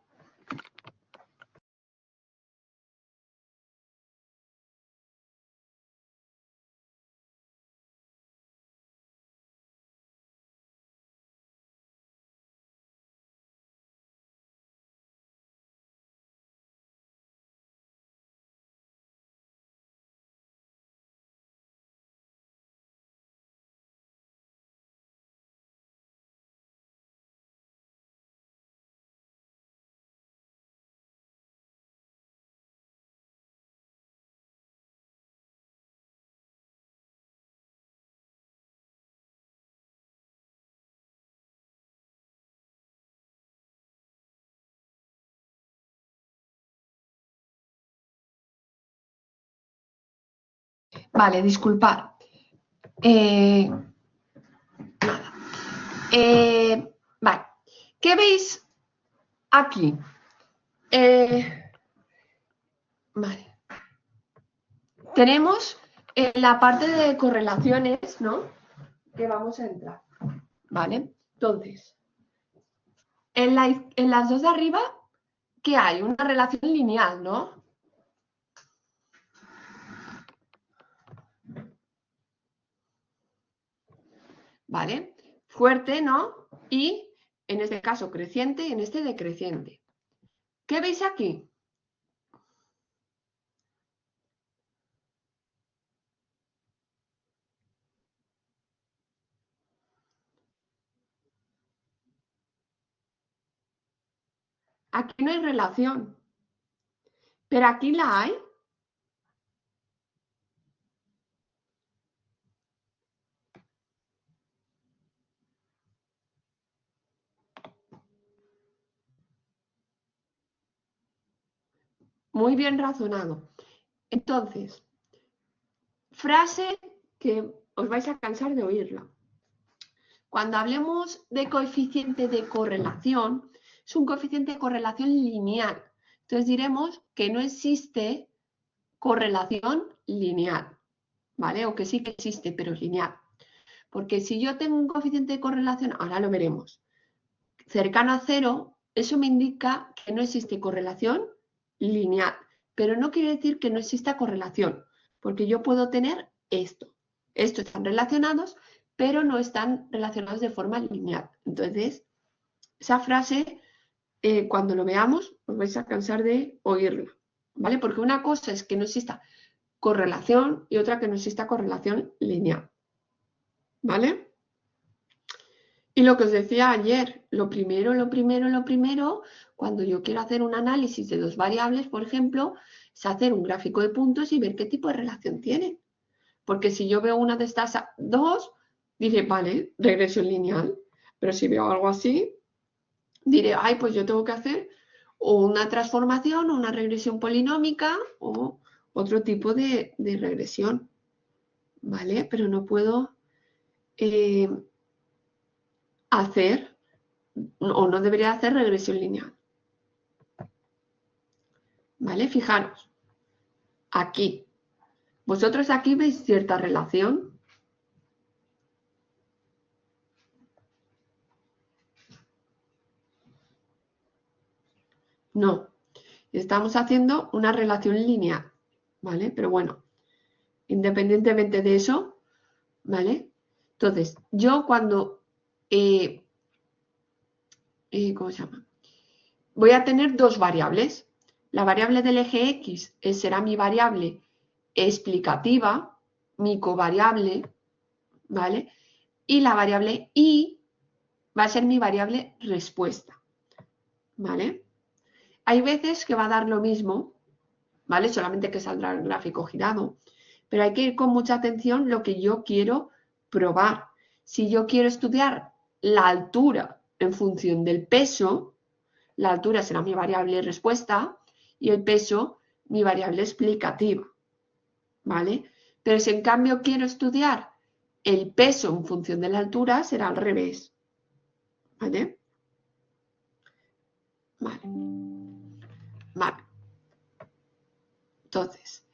Vale, disculpad. Nada. Vale. ¿Qué veis aquí? Vale. Tenemos la parte de correlaciones, ¿no? Que vamos a entrar. ¿Vale? Entonces, en las dos de arriba, ¿qué hay? Una relación lineal, ¿no? ¿Vale? Fuerte, ¿no? Y en este caso creciente y en este decreciente. ¿Qué veis aquí? Aquí no hay relación, pero aquí la hay. Muy bien razonado. Entonces, frase que os vais a cansar de oírla. Cuando hablemos de coeficiente de correlación, es un coeficiente de correlación lineal. Entonces diremos que no existe correlación lineal, ¿vale? O que sí que existe, pero es lineal. Porque si yo tengo un coeficiente de correlación, ahora lo veremos, cercano a cero, eso me indica que no existe correlación lineal. Pero no quiere decir que no exista correlación, porque yo puedo tener esto. Estos están relacionados, pero no están relacionados de forma lineal. Entonces, esa frase, cuando lo veamos, os vais a cansar de oírla, ¿vale? Porque una cosa es que no exista correlación y otra que no exista correlación lineal, ¿vale? Y lo que os decía ayer, lo primero, cuando yo quiero hacer un análisis de dos variables, por ejemplo, es hacer un gráfico de puntos y ver qué tipo de relación tienen. Porque si yo veo una de estas dos, diré, vale, regresión lineal. Pero si veo algo así, diré, ay, pues yo tengo que hacer o una transformación o una regresión polinómica o otro tipo de regresión. ¿Vale? Pero no puedo hacer o no debería hacer regresión lineal. ¿Vale? Fijaros, aquí ¿Vosotros aquí veis cierta relación? No. Estamos haciendo una relación lineal, ¿vale? Pero bueno, independientemente de eso, ¿vale? Entonces, yo cuando, ¿cómo se llama? Voy a tener dos variables. La variable del eje X será mi variable explicativa, mi covariable, ¿vale? Y la variable Y va a ser mi variable respuesta, ¿vale? Hay veces que va a dar lo mismo, ¿vale? Solamente que saldrá el gráfico girado, pero hay que ir con mucha atención lo que yo quiero probar. Si yo quiero estudiar la altura en función del peso, la altura será mi variable respuesta y el peso mi variable explicativa, ¿vale? Pero si en cambio quiero estudiar el peso en función de la altura, será al revés, ¿vale? Vale, vale. Entonces,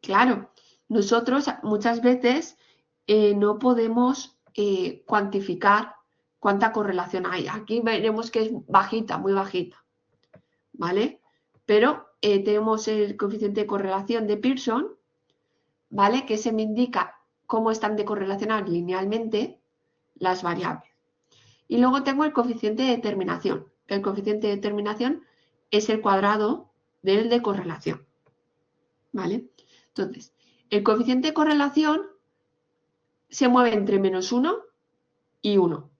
claro, nosotros muchas veces no podemos cuantificar cuánta correlación hay. Aquí veremos que es bajita, muy bajita, ¿vale? Pero tenemos el coeficiente de correlación de Pearson, ¿vale? Que se me indica cómo están de correlacionar linealmente las variables. Y luego tengo el coeficiente de determinación. El coeficiente de determinación es el cuadrado del de correlación, ¿vale? Entonces, el coeficiente de correlación se mueve entre -1 y 1.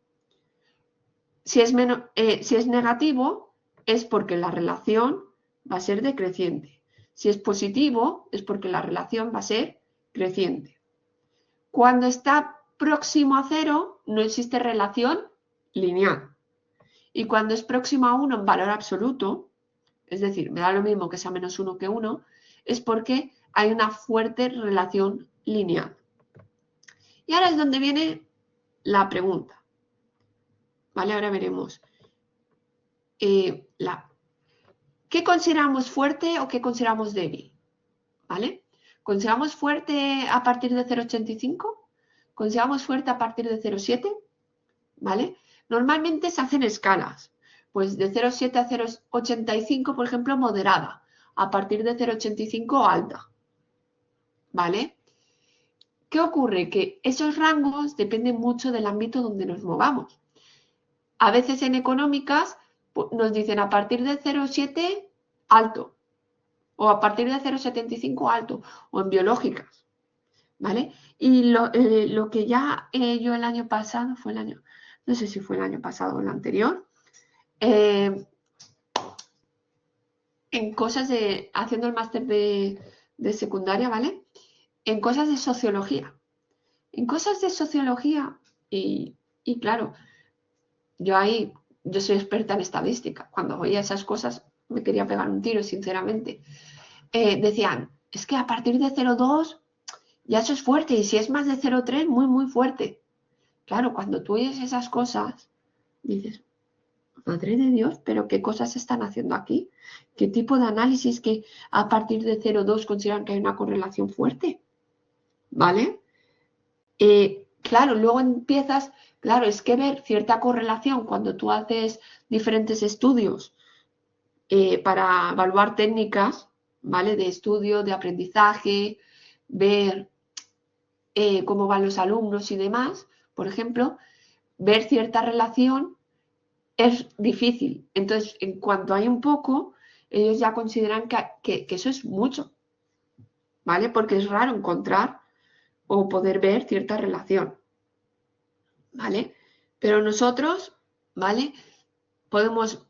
Si es negativo, es porque la relación va a ser decreciente. Si es positivo, es porque la relación va a ser creciente. Cuando está próximo a 0, no existe relación lineal. Y cuando es próximo a 1 en valor absoluto, es decir, me da lo mismo que sea -1 que 1, es porque hay una fuerte relación lineal. Y ahora es donde viene la pregunta. ¿Vale? Ahora veremos. ¿Qué consideramos fuerte o qué consideramos débil? ¿Vale? ¿Consideramos fuerte a partir de 0,85? ¿Consideramos fuerte a partir de 0,7? ¿Vale? Normalmente se hacen escalas. Pues de 0,7 a 0,85, por ejemplo, moderada. A partir de 0,85, alta. ¿Vale? ¿Qué ocurre? Que esos rangos dependen mucho del ámbito donde nos movamos. A veces en económicas nos dicen a partir de 0,7 alto o a partir de 0,75 alto o en biológicas, ¿vale? Y lo que ya yo el año pasado, no sé si fue el año pasado o el anterior, en cosas haciendo el máster de secundaria, ¿vale? En cosas de sociología. En cosas de sociología y claro, yo soy experta en estadística. Cuando oía esas cosas me quería pegar un tiro, sinceramente. Decían, es que a partir de 0,2 ya eso es fuerte y si es más de 0,3, muy, muy fuerte. Claro, cuando tú oyes esas cosas, dices, madre de Dios, pero ¿qué cosas están haciendo aquí? ¿Qué tipo de análisis que a partir de 0,2 consideran que hay una correlación fuerte? ¿Vale? Claro, luego empiezas, claro, es que ver cierta correlación cuando tú haces diferentes estudios para evaluar técnicas, ¿vale? De estudio, de aprendizaje, ver cómo van los alumnos y demás, por ejemplo, ver cierta relación es difícil. Entonces, en cuanto hay un poco, ellos ya consideran que eso es mucho, ¿vale? Porque es raro encontrar o poder ver cierta relación, ¿vale? Pero nosotros, ¿vale? Podemos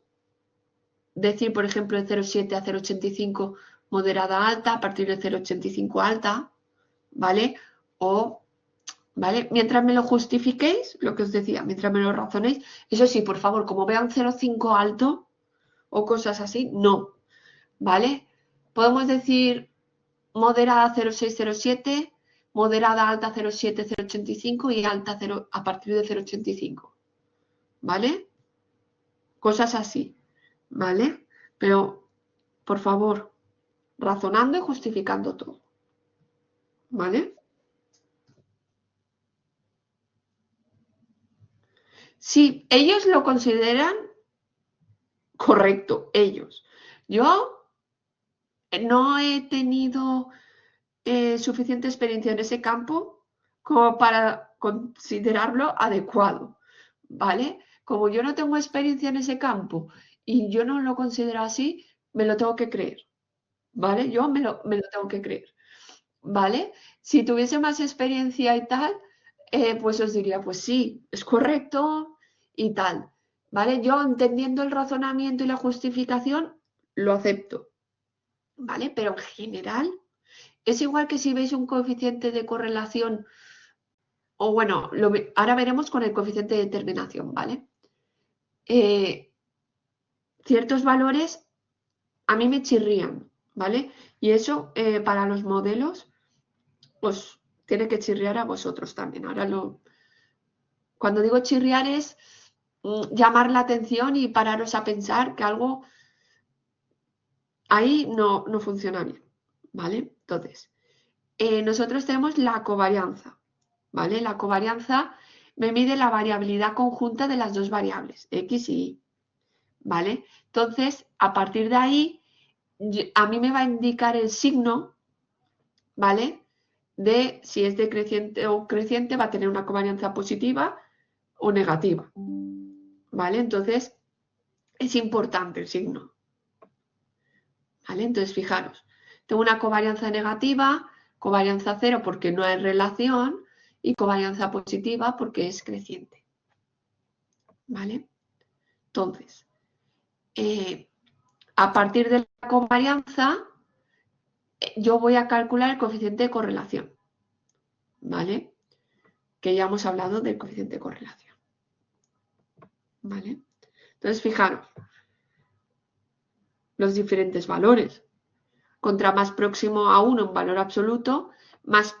decir, por ejemplo, de 0,7 a 0,85 moderada alta, a partir de 0,85 alta, ¿vale? O, ¿vale? Mientras me lo justifiquéis, lo que os decía, mientras me lo razonéis, eso sí, por favor, como vean 0,5 alto o cosas así, no, ¿vale? Podemos decir moderada 0,6, 0,7, moderada alta 0,7, 0,85 y alta 0, a partir de 0,85, ¿vale? Cosas así, ¿vale? Pero, por favor, razonando y justificando todo. ¿vale? Sí, ellos lo consideran correcto, ellos. Yo no he tenido suficiente experiencia en ese campo como para considerarlo adecuado, ¿vale? Como yo no tengo experiencia en ese campo y yo no lo considero así, me lo tengo que creer, ¿vale? Yo me lo tengo que creer, ¿vale? Si tuviese más experiencia y tal, pues os diría, pues sí, es correcto y tal, ¿vale? Yo entendiendo el razonamiento y la justificación, lo acepto, ¿vale? Pero en general es igual que si veis un coeficiente de correlación, o bueno, ahora veremos con el coeficiente de determinación, ¿vale? Eh, ciertos valores a mí me chirrían, ¿vale? Y eso para los modelos os tiene que chirriar a vosotros también. Cuando digo chirriar es llamar la atención y pararos a pensar que algo ahí no funciona bien, ¿vale? Entonces, nosotros tenemos la covarianza, ¿vale? La covarianza me mide la variabilidad conjunta de las dos variables, x y y, ¿vale? Entonces, a partir de ahí, a mí me va a indicar el signo, ¿vale? De si es decreciente o creciente, va a tener una covarianza positiva o negativa, ¿vale? Entonces, es importante el signo, ¿vale? Entonces, fijaros, tengo una covarianza negativa, covarianza cero porque no hay relación y covarianza positiva porque es creciente, ¿vale? Entonces, a partir de la covarianza, yo voy a calcular el coeficiente de correlación, ¿vale? Que ya hemos hablado del coeficiente de correlación, ¿vale? Entonces, fijaros, los diferentes valores. Contra más próximo a 1 en valor absoluto, más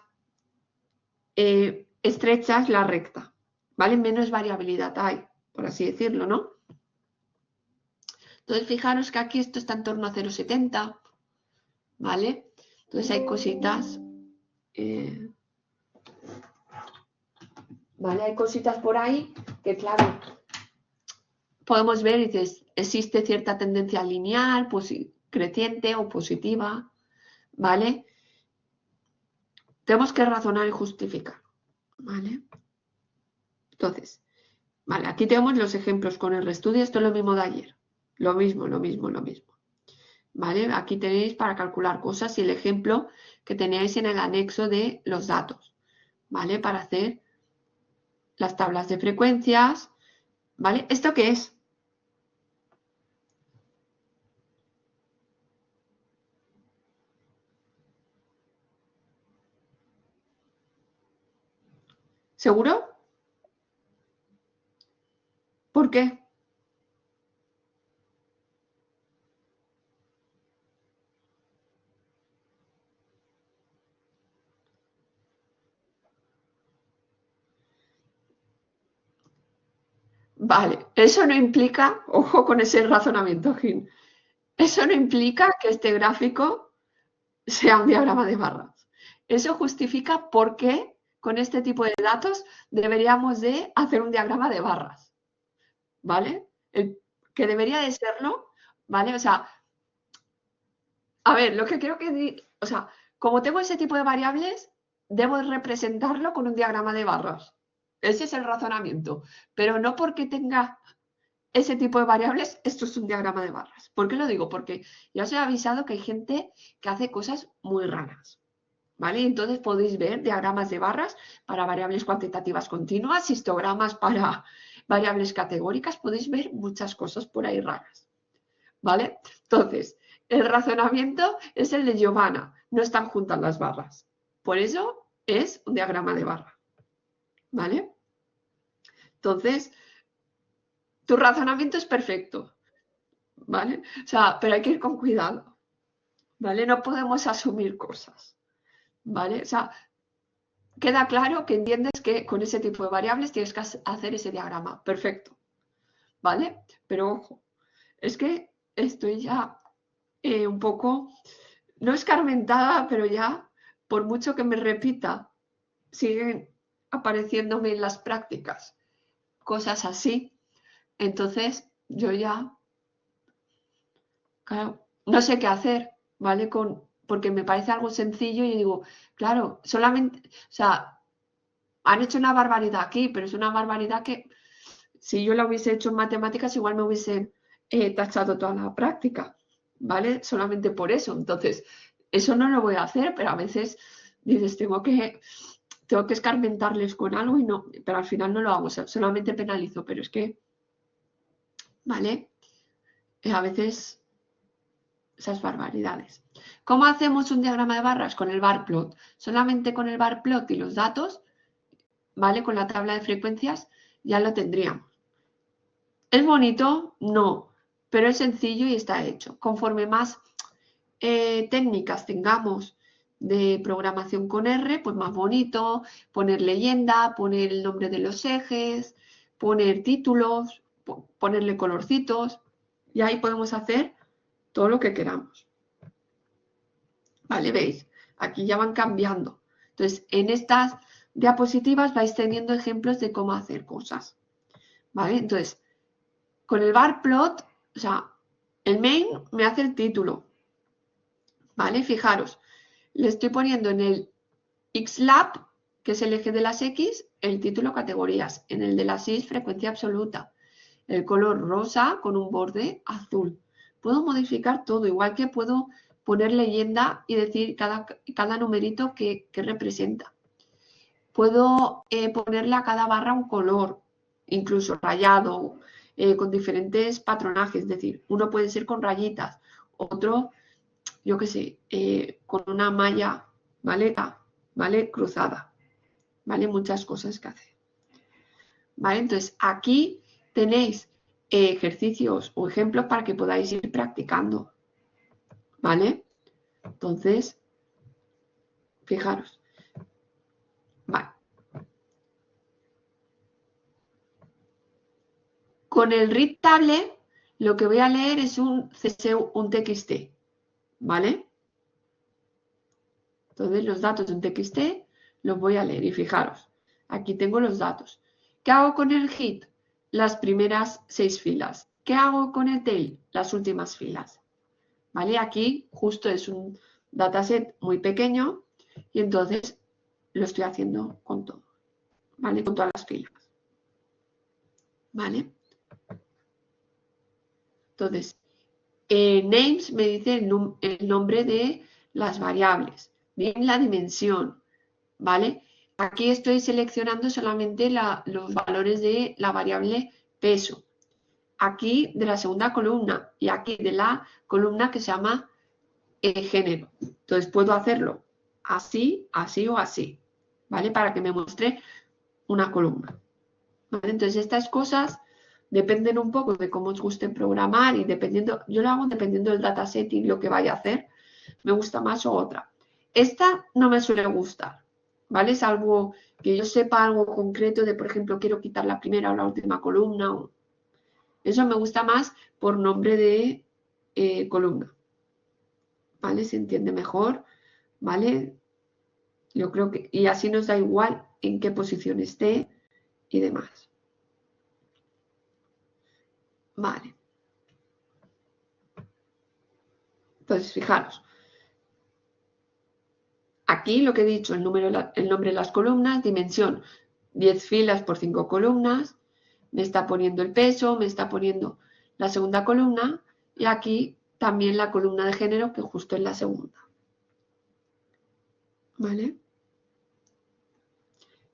estrecha es la recta, ¿vale? Menos variabilidad hay, por así decirlo, ¿no? Entonces, fijaros que aquí esto está en torno a 0,70, ¿vale? Entonces hay cositas, ¿vale? Hay cositas por ahí que, claro, podemos ver, dices, existe cierta tendencia lineal, pues creciente o positiva, ¿vale? Tenemos que razonar y justificar, ¿vale? Entonces, vale, aquí tenemos los ejemplos con el RStudio, esto es lo mismo de ayer, lo mismo, ¿vale? Aquí tenéis para calcular cosas y el ejemplo que teníais en el anexo de los datos, ¿vale? Para hacer las tablas de frecuencias, ¿vale? ¿Esto qué es? ¿Seguro? ¿Por qué? Vale, eso no implica, ojo con ese razonamiento, Gin, eso no implica que este gráfico sea un diagrama de barras. Eso justifica por qué con este tipo de datos deberíamos de hacer un diagrama de barras, ¿vale? Que debería de serlo, ¿vale? O sea, a ver, lo que creo que, o sea, como tengo ese tipo de variables, debo representarlo con un diagrama de barras. Ese es el razonamiento, pero no porque tenga ese tipo de variables, esto es un diagrama de barras. ¿Por qué lo digo? Porque ya os he avisado que hay gente que hace cosas muy raras, ¿vale? Entonces podéis ver diagramas de barras para variables cuantitativas continuas, histogramas para variables categóricas, podéis ver muchas cosas por ahí raras, ¿vale? Entonces, el razonamiento es el de Giovanna, no están juntas las barras. Por eso es un diagrama de barra, ¿vale? Entonces, tu razonamiento es perfecto, ¿vale? O sea, pero hay que ir con cuidado, ¿vale? No podemos asumir cosas, ¿vale? O sea, queda claro que entiendes que con ese tipo de variables tienes que hacer ese diagrama, perfecto, ¿vale? Pero ojo, es que estoy ya un poco, no escarmentada, pero ya por mucho que me repita, siguen apareciéndome en las prácticas cosas así. Entonces, yo ya, claro, no sé qué hacer, ¿vale? Porque me parece algo sencillo y digo, claro, solamente, o sea, han hecho una barbaridad aquí, pero es una barbaridad que si yo la hubiese hecho en matemáticas, igual me hubiesen tachado toda la práctica, ¿vale? Solamente por eso. Entonces, eso no lo voy a hacer, pero a veces dices, tengo que escarmentarles con algo y no, pero al final no lo hago, o sea, solamente penalizo, pero es que, ¿vale? A veces esas barbaridades. ¿Cómo hacemos un diagrama de barras? Con el bar plot. Solamente con el bar plot y los datos, ¿vale? Con la tabla de frecuencias ya lo tendríamos. ¿Es bonito? No, pero es sencillo y está hecho. Conforme más técnicas tengamos de programación con R, pues más bonito, poner leyenda, poner el nombre de los ejes, poner títulos, ponerle colorcitos, y ahí podemos hacer todo lo que queramos. Vale, veis, aquí ya van cambiando. Entonces, en estas diapositivas vais teniendo ejemplos de cómo hacer cosas. Vale, entonces, con el bar plot, o sea, el main me hace el título. Vale, fijaros, le estoy poniendo en el XLab, que es el eje de las X, el título categorías. En el de las Y, frecuencia absoluta. El color rosa con un borde azul. Puedo modificar todo, igual que puedo poner leyenda y decir cada numerito que representa. Puedo ponerle a cada barra un color, incluso rayado, con diferentes patronajes. Es decir, uno puede ser con rayitas, otro, yo qué sé, con una malla, ¿vale? Cruzada, ¿vale? Muchas cosas que hacer. ¿Vale? Entonces, aquí tenéis ejercicios o ejemplos para que podáis ir practicando. ¿Vale? Entonces, fijaros. Vale. Con el read tablet, lo que voy a leer es un CSV, un TXT. ¿Vale? Entonces, los datos de un TXT los voy a leer. Y fijaros, aquí tengo los datos. ¿Qué hago con el hit? Las primeras 6 filas. ¿Qué hago con el tail? Las últimas filas. ¿Vale? Aquí justo es un dataset muy pequeño y entonces lo estoy haciendo con todo, ¿vale? Con todas las filas, ¿vale? Entonces, names me dice el nombre de las variables, bien la dimensión, ¿vale? Aquí estoy seleccionando solamente los valores de la variable peso. Aquí de la segunda columna y aquí de la columna que se llama género. Entonces puedo hacerlo así, así o así, ¿vale? Para que me muestre una columna. ¿Vale? Entonces estas cosas dependen un poco de cómo os guste programar y dependiendo, yo lo hago dependiendo del dataset y lo que vaya a hacer, me gusta más o otra. Esta no me suele gustar, ¿vale? Salvo que yo sepa algo concreto de, por ejemplo, quiero quitar la primera o la última columna. Eso me gusta más por nombre de columna. ¿Vale? Se entiende mejor, ¿vale? Yo creo que, y así nos da igual en qué posición esté y demás. Vale. Entonces, fijaros. Aquí lo que he dicho, el nombre de las columnas, dimensión 10 filas por 5 columnas, me está poniendo el peso, me está poniendo la segunda columna y aquí también la columna de género que justo es la segunda. ¿Vale?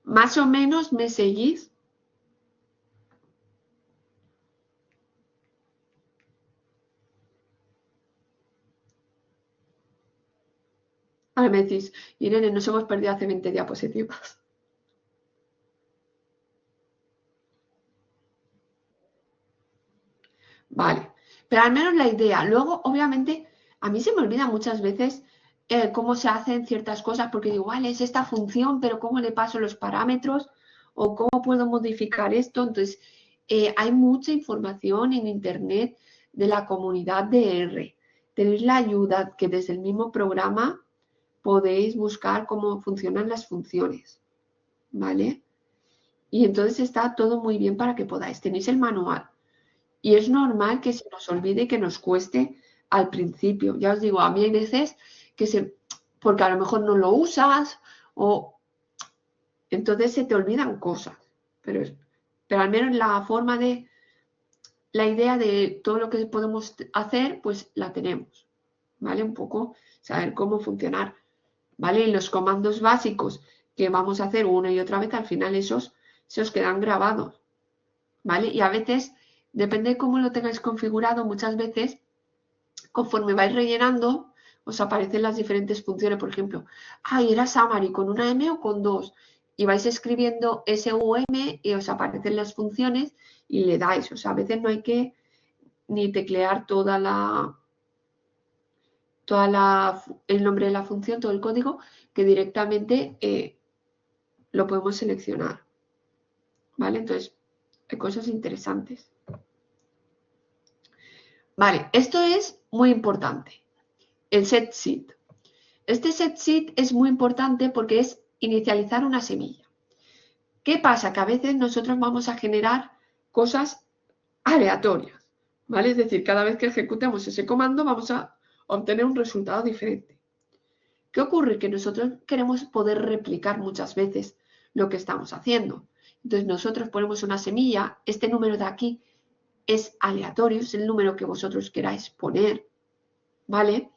Más o menos me seguís. Ahora me decís, Irene, nos hemos perdido hace 20 diapositivas. Vale, pero al menos la idea. Luego, obviamente, a mí se me olvida muchas veces cómo se hacen ciertas cosas, porque digo, vale, es esta función, pero ¿cómo le paso los parámetros? ¿O cómo puedo modificar esto? Entonces, hay mucha información en Internet de la comunidad de R. Tenéis la ayuda que desde el mismo programa, podéis buscar cómo funcionan las funciones, ¿vale? Y entonces está todo muy bien para que podáis. Tenéis el manual. Y es normal que se nos olvide y que nos cueste al principio. Ya os digo, a mí hay veces que porque a lo mejor no lo usas o entonces se te olvidan cosas. Pero al menos la idea de todo lo que podemos hacer, pues la tenemos, ¿vale? Un poco saber cómo funcionar, ¿vale? Y los comandos básicos que vamos a hacer una y otra vez, al final esos se os quedan grabados, ¿vale? Y a veces, depende de cómo lo tengáis configurado, muchas veces, conforme vais rellenando, os aparecen las diferentes funciones. Por ejemplo, era Summary con una M o con dos. Y vais escribiendo SUM y os aparecen las funciones y le dais. O sea, a veces no hay que ni teclear el nombre de la función, todo el código, que directamente lo podemos seleccionar. ¿Vale? Entonces, hay cosas interesantes. Vale, esto es muy importante. El set seed. Este set seed es muy importante porque es inicializar una semilla. ¿Qué pasa? Que a veces nosotros vamos a generar cosas aleatorias, ¿vale? Es decir, cada vez que ejecutemos ese comando vamos a obtener un resultado diferente. ¿Qué ocurre? Que nosotros queremos poder replicar muchas veces lo que estamos haciendo. Entonces nosotros ponemos una semilla, este número de aquí es aleatorio, es el número que vosotros queráis poner, ¿vale?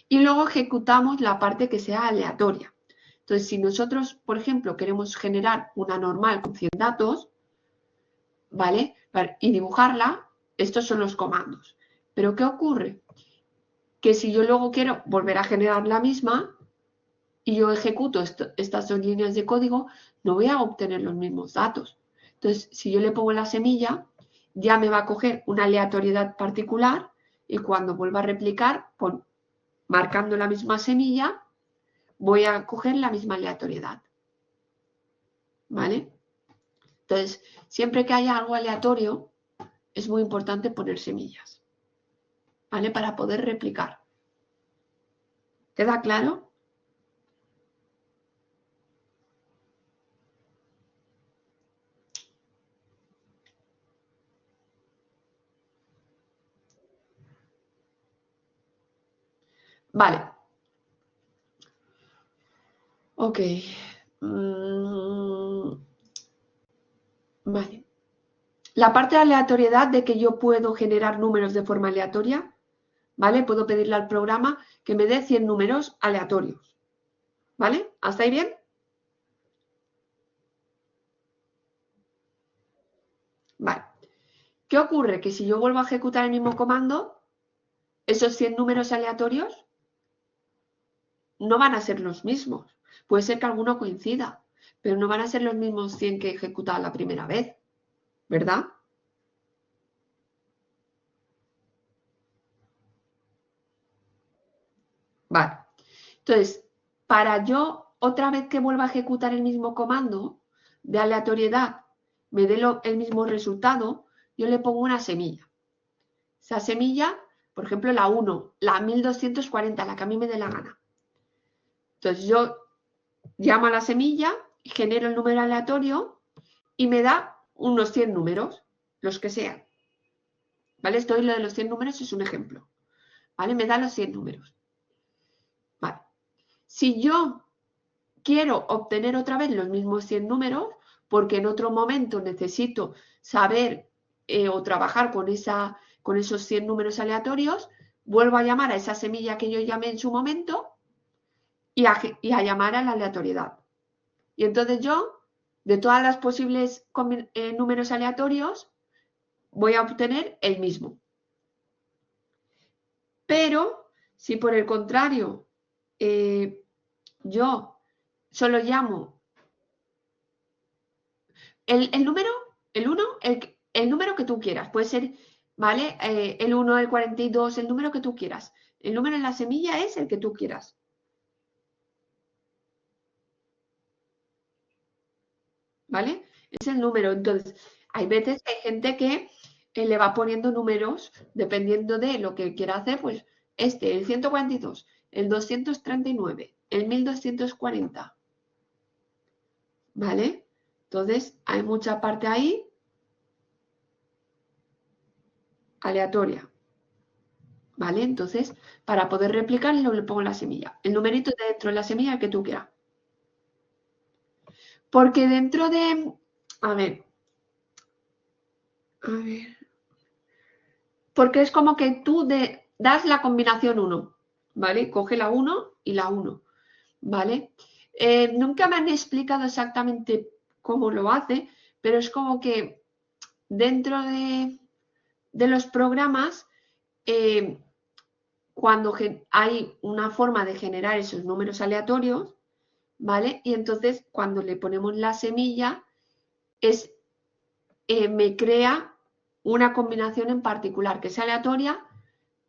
Y luego ejecutamos la parte que sea aleatoria. Entonces, si nosotros, por ejemplo, queremos generar una normal con 100 datos, ¿vale? Y dibujarla, estos son los comandos. Pero ¿qué ocurre? Que si yo luego quiero volver a generar la misma y yo ejecuto estas dos líneas de código, no voy a obtener los mismos datos. Entonces, si yo le pongo la semilla, ya me va a coger una aleatoriedad particular y cuando vuelva a replicar, marcando la misma semilla, voy a coger la misma aleatoriedad. ¿Vale? Entonces, siempre que haya algo aleatorio, es muy importante poner semillas. ¿Vale? Para poder replicar. ¿Queda claro? Vale. Ok. Vale. La parte de aleatoriedad de que yo puedo generar números de forma aleatoria, ¿vale? Puedo pedirle al programa que me dé 100 números aleatorios. ¿Vale? ¿Hasta ahí bien? Vale. ¿Qué ocurre? Que si yo vuelvo a ejecutar el mismo comando, esos 100 números aleatorios no van a ser los mismos. Puede ser que alguno coincida, pero no van a ser los mismos 100 que he ejecutado la primera vez, ¿verdad? Vale. Entonces, para yo, otra vez que vuelva a ejecutar el mismo comando de aleatoriedad, me dé el mismo resultado, yo le pongo una semilla. Esa semilla, por ejemplo, la 1, la 1240, la que a mí me dé la gana. Entonces, yo llamo a la semilla, genero el número aleatorio y me da unos 100 números, los que sean. ¿Vale? Esto lo de los 100 números es un ejemplo. ¿Vale? Me da los 100 números. Vale. Si yo quiero obtener otra vez los mismos 100 números, porque en otro momento necesito saber o trabajar con esos 100 números aleatorios, vuelvo a llamar a esa semilla que yo llamé en su momento y a llamar a la aleatoriedad. Y entonces yo, de todas las posibles números aleatorios, voy a obtener el mismo. Pero si por el contrario yo solo llamo el número, el 1, el número que tú quieras, puede ser, ¿vale? El 1, el 42, el número que tú quieras. El número en la semilla es el que tú quieras. ¿Vale? Es el número. Entonces, hay veces que hay gente que le va poniendo números dependiendo de lo que quiera hacer, pues el 142, el 239, el 1240. ¿Vale? Entonces, hay mucha parte ahí aleatoria. ¿Vale? Entonces, para poder replicar, le pongo la semilla. El numerito dentro de la semilla, el que tú quieras. Porque dentro de... A ver. Porque es como que tú das la combinación 1. ¿Vale? Coge la 1 y la 1. ¿Vale? Nunca me han explicado exactamente cómo lo hace, pero es como que dentro de los programas, cuando hay una forma de generar esos números aleatorios, ¿vale? Y entonces cuando le ponemos la semilla, me crea una combinación en particular, que es aleatoria,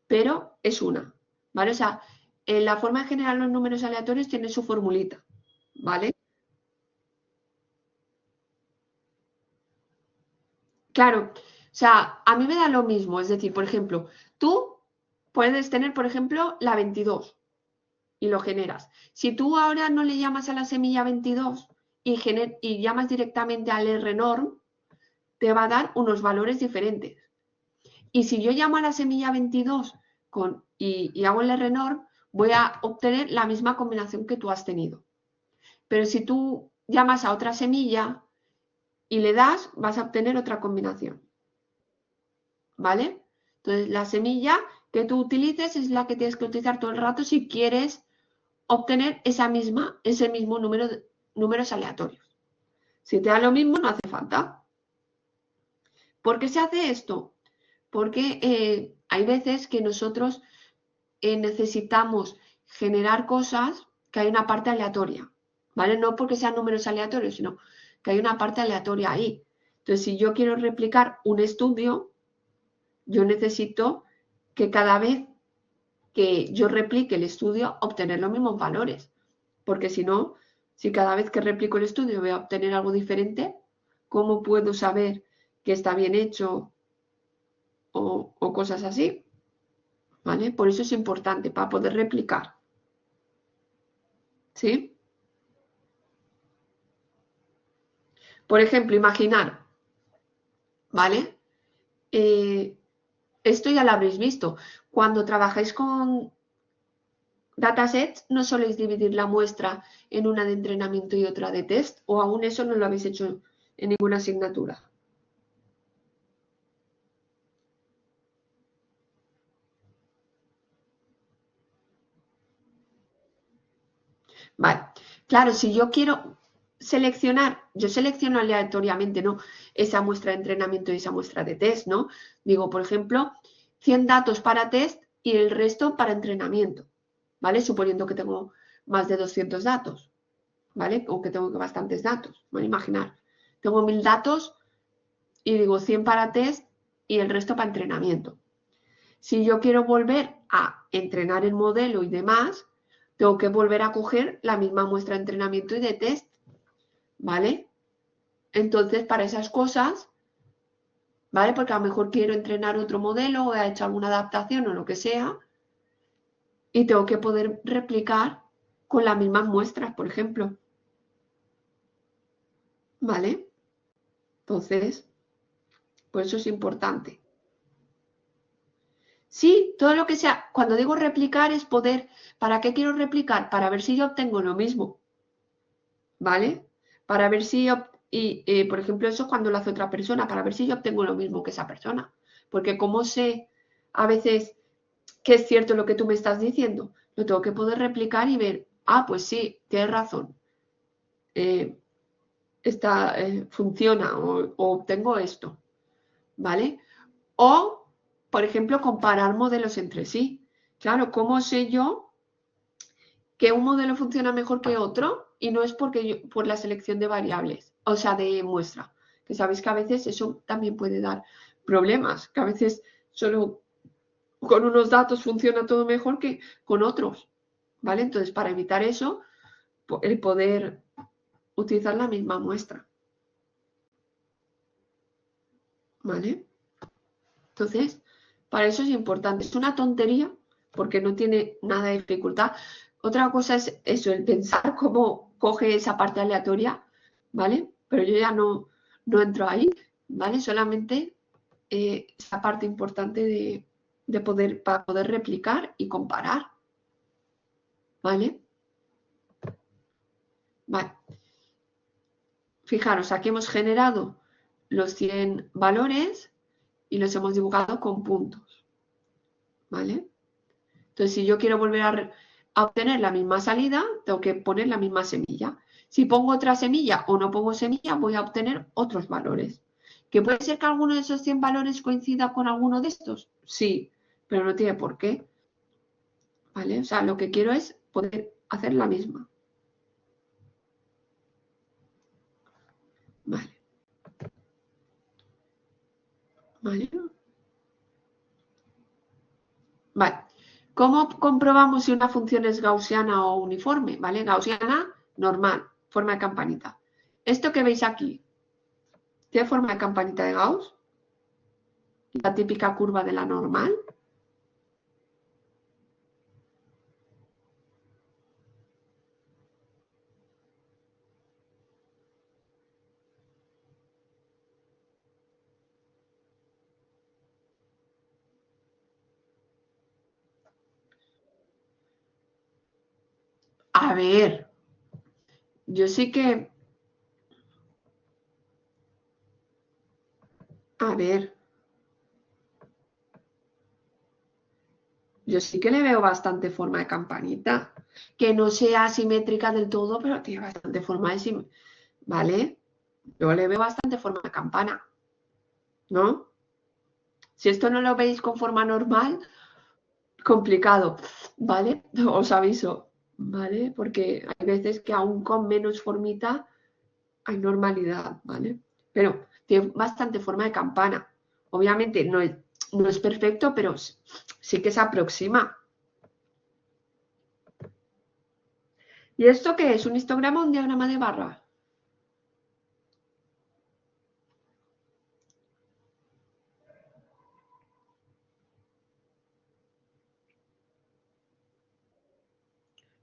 pero es una, ¿vale? O sea, la forma de generar los números aleatorios tiene su formulita, ¿vale? Claro, o sea, a mí me da lo mismo, es decir, por ejemplo, tú puedes tener, por ejemplo, la 22 y lo generas. Si tú ahora no le llamas a la semilla 22 y llamas directamente al rnorm, te va a dar unos valores diferentes. Y si yo llamo a la semilla 22 y hago el rnorm, voy a obtener la misma combinación que tú has tenido. Pero si tú llamas a otra semilla y le das, vas a obtener otra combinación. ¿Vale? Entonces, la semilla que tú utilices es la que tienes que utilizar todo el rato si quieres obtener ese mismo número de números aleatorios. Si te da lo mismo, no hace falta. ¿Por qué se hace esto? Porque hay veces que nosotros necesitamos generar cosas que hay una parte aleatoria, ¿vale? No porque sean números aleatorios, sino que hay una parte aleatoria ahí. Entonces, si yo quiero replicar un estudio, yo necesito que cada vez que yo replique el estudio, obtener los mismos valores. Porque si no, si cada vez que replico el estudio voy a obtener algo diferente, ¿cómo puedo saber que está bien hecho o cosas así? ¿Vale? Por eso es importante, para poder replicar. ¿Sí? Por ejemplo, imaginar, ¿vale? Esto ya lo habréis visto. Cuando trabajáis con datasets, no soléis dividir la muestra en una de entrenamiento y otra de test, o aún eso no lo habéis hecho en ninguna asignatura. Vale, claro, si yo quiero seleccionar, yo selecciono aleatoriamente, ¿no? Esa muestra de entrenamiento y esa muestra de test, ¿no? Digo, por ejemplo, 100 datos para test y el resto para entrenamiento, ¿vale? Suponiendo que tengo más de 200 datos, ¿vale? O que tengo bastantes datos, ¿vale? Imaginar, tengo 1000 datos y digo 100 para test y el resto para entrenamiento. Si yo quiero volver a entrenar el modelo y demás, tengo que volver a coger la misma muestra de entrenamiento y de test, ¿vale? Entonces, para esas cosas, ¿vale? Porque a lo mejor quiero entrenar otro modelo o he hecho alguna adaptación o lo que sea, y tengo que poder replicar con las mismas muestras, por ejemplo, ¿vale? Entonces, por eso es importante. Sí, todo lo que sea, cuando digo replicar es poder, ¿para qué quiero replicar? Para ver si yo obtengo lo mismo, ¿vale? Para ver si, por ejemplo, eso cuando lo hace otra persona, para ver si yo obtengo lo mismo que esa persona. Porque como sé a veces que es cierto lo que tú me estás diciendo, lo tengo que poder replicar y ver, ah, pues sí, tienes razón, eh, funciona o obtengo esto, ¿vale? O, por ejemplo, comparar modelos entre sí. Claro, ¿cómo sé yo que un modelo funciona mejor que otro? Y no es por la selección de variables, o sea, de muestra. Que sabéis que a veces eso también puede dar problemas, que a veces solo con unos datos funciona todo mejor que con otros, ¿vale? Entonces, para evitar eso, el poder utilizar la misma muestra, ¿vale? Entonces, para eso es importante. Es una tontería porque no tiene nada de dificultad, Otra cosa es eso, el pensar cómo coge esa parte aleatoria, ¿vale? Pero yo ya no entro ahí, ¿vale? Solamente esa parte importante de poder, para poder replicar y comparar, ¿vale? Vale. Fijaros, aquí hemos generado los 100 valores y los hemos dibujado con puntos, ¿vale? Entonces, si yo quiero volver a obtener la misma salida, tengo que poner la misma semilla. Si pongo otra semilla o no pongo semilla, voy a obtener otros valores. ¿Que puede ser que alguno de esos 100 valores coincida con alguno de estos? Sí, pero no tiene por qué, ¿vale? O sea, lo que quiero es poder hacer la misma. Vale. Vale. Vale. ¿Cómo comprobamos si una función es gaussiana o uniforme? ¿Vale? Gaussiana, normal, forma de campanita. Esto que veis aquí, ¿tiene forma de campanita de Gauss? La típica curva de la normal. A ver, yo sí que... A ver, yo sí que le veo bastante forma de campanita. Que no sea simétrica del todo, pero tiene bastante forma de... ¿Vale? Yo le veo bastante forma de campana, ¿no? Si esto no lo veis con forma normal, complicado, ¿vale? Os aviso, ¿vale? Porque hay veces que aún con menos formita hay normalidad, ¿vale? Pero tiene bastante forma de campana. Obviamente no es perfecto, pero sí que se aproxima. ¿Y esto qué es? ¿Un histograma o un diagrama de barra?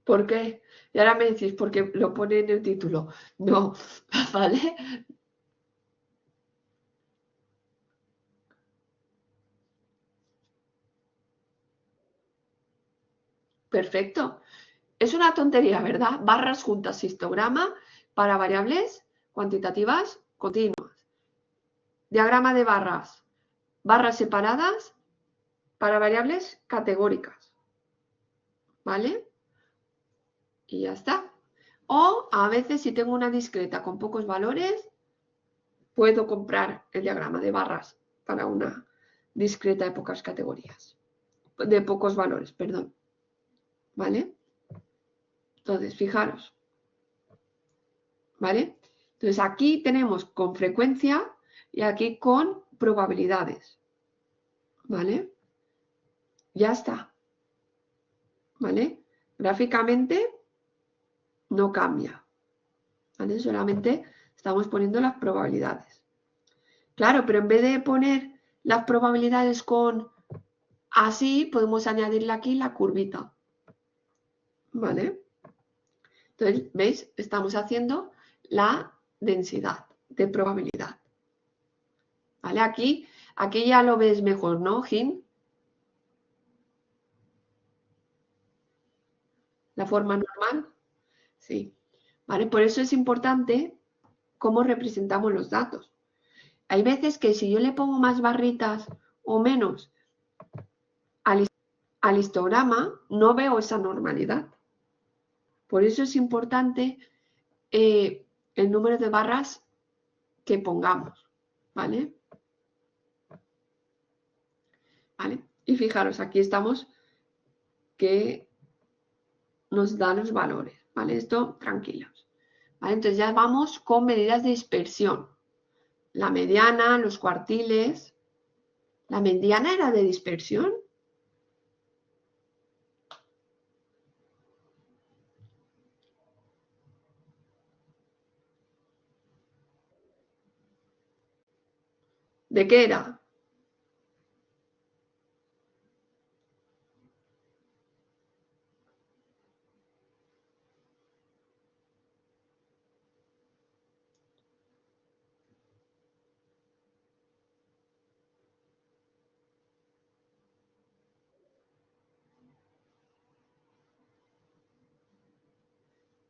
¿Por qué? Y ahora me decís, porque lo pone en el título. No, ¿vale? Perfecto. Es una tontería, ¿verdad? Barras juntas, histograma para variables cuantitativas continuas. Diagrama de barras. Barras separadas para variables categóricas. ¿Vale? Y ya está. O a veces si tengo una discreta con pocos valores, puedo comprar el diagrama de barras para una discreta de pocas categorías. De pocos valores, perdón. ¿Vale? Entonces, fijaros. ¿Vale? Entonces aquí tenemos con frecuencia y aquí con probabilidades. ¿Vale? Ya está. ¿Vale? Gráficamente no cambia. ¿Vale? Solamente estamos poniendo las probabilidades. Claro, pero en vez de poner las probabilidades con así, podemos añadirle aquí la curvita. ¿Vale? Entonces, ¿veis? Estamos haciendo la densidad de probabilidad. ¿Vale? Aquí ya lo ves mejor, ¿no, Jim? La forma normal. Sí. ¿Vale? Por eso es importante cómo representamos los datos. Hay veces que si yo le pongo más barritas o menos al histograma, no veo esa normalidad. Por eso es importante el número de barras que pongamos. ¿Vale? ¿Vale? Y fijaros, aquí estamos que nos da los valores. ¿Vale? Esto, tranquilos. ¿Vale? Entonces ya vamos con medidas de dispersión. La mediana, los cuartiles. ¿La mediana era de dispersión? ¿De qué era?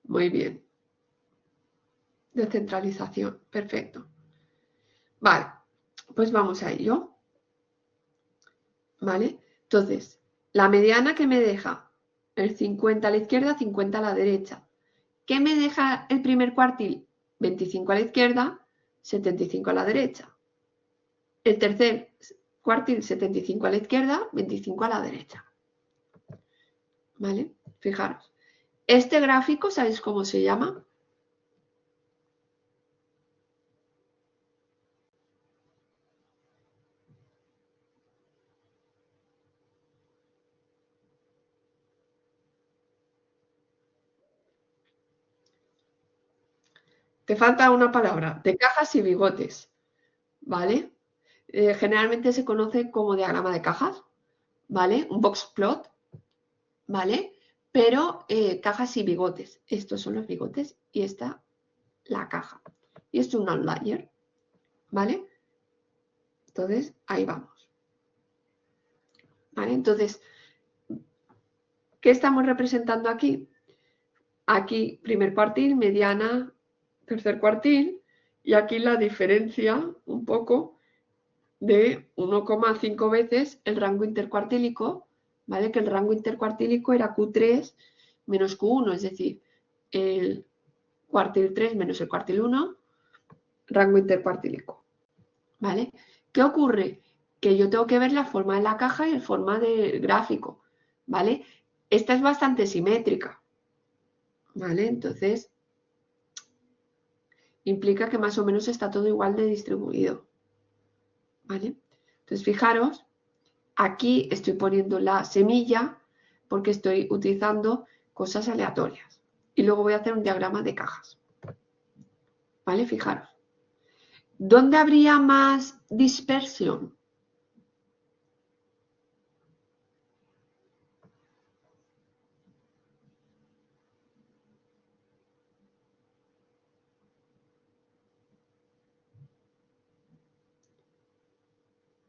Muy bien. Descentralización. Perfecto. Vale, pues vamos a ello. ¿Vale? Entonces, la mediana que me deja el 50 a la izquierda, 50 a la derecha. ¿Qué me deja el primer cuartil? 25 a la izquierda, 75 a la derecha. El tercer cuartil, 75 a la izquierda, 25 a la derecha. ¿Vale? Fijaros. Este gráfico, ¿sabéis cómo se llama? Te falta una palabra, de cajas y bigotes, ¿vale? Generalmente se conoce como diagrama de cajas, ¿vale? Un box plot, ¿vale? Pero cajas y bigotes. Estos son los bigotes y esta la caja. Y esto es un outlier, ¿vale? Entonces, ahí vamos. ¿Vale? Entonces, ¿qué estamos representando aquí? Aquí, primer cuartil, mediana, tercer cuartil, y aquí la diferencia un poco de 1,5 veces el rango intercuartílico, ¿vale? Que el rango intercuartílico era Q3 menos Q1, es decir, el cuartil 3 menos el cuartil 1, rango intercuartílico, ¿vale? ¿Qué ocurre? Que yo tengo que ver la forma de la caja y la forma del gráfico, ¿vale? Esta es bastante simétrica, ¿vale? Entonces, implica que más o menos está todo igual de distribuido, ¿vale? Entonces, fijaros, aquí estoy poniendo la semilla porque estoy utilizando cosas aleatorias. Y luego voy a hacer un diagrama de cajas, ¿vale? Fijaros. ¿Dónde habría más dispersión?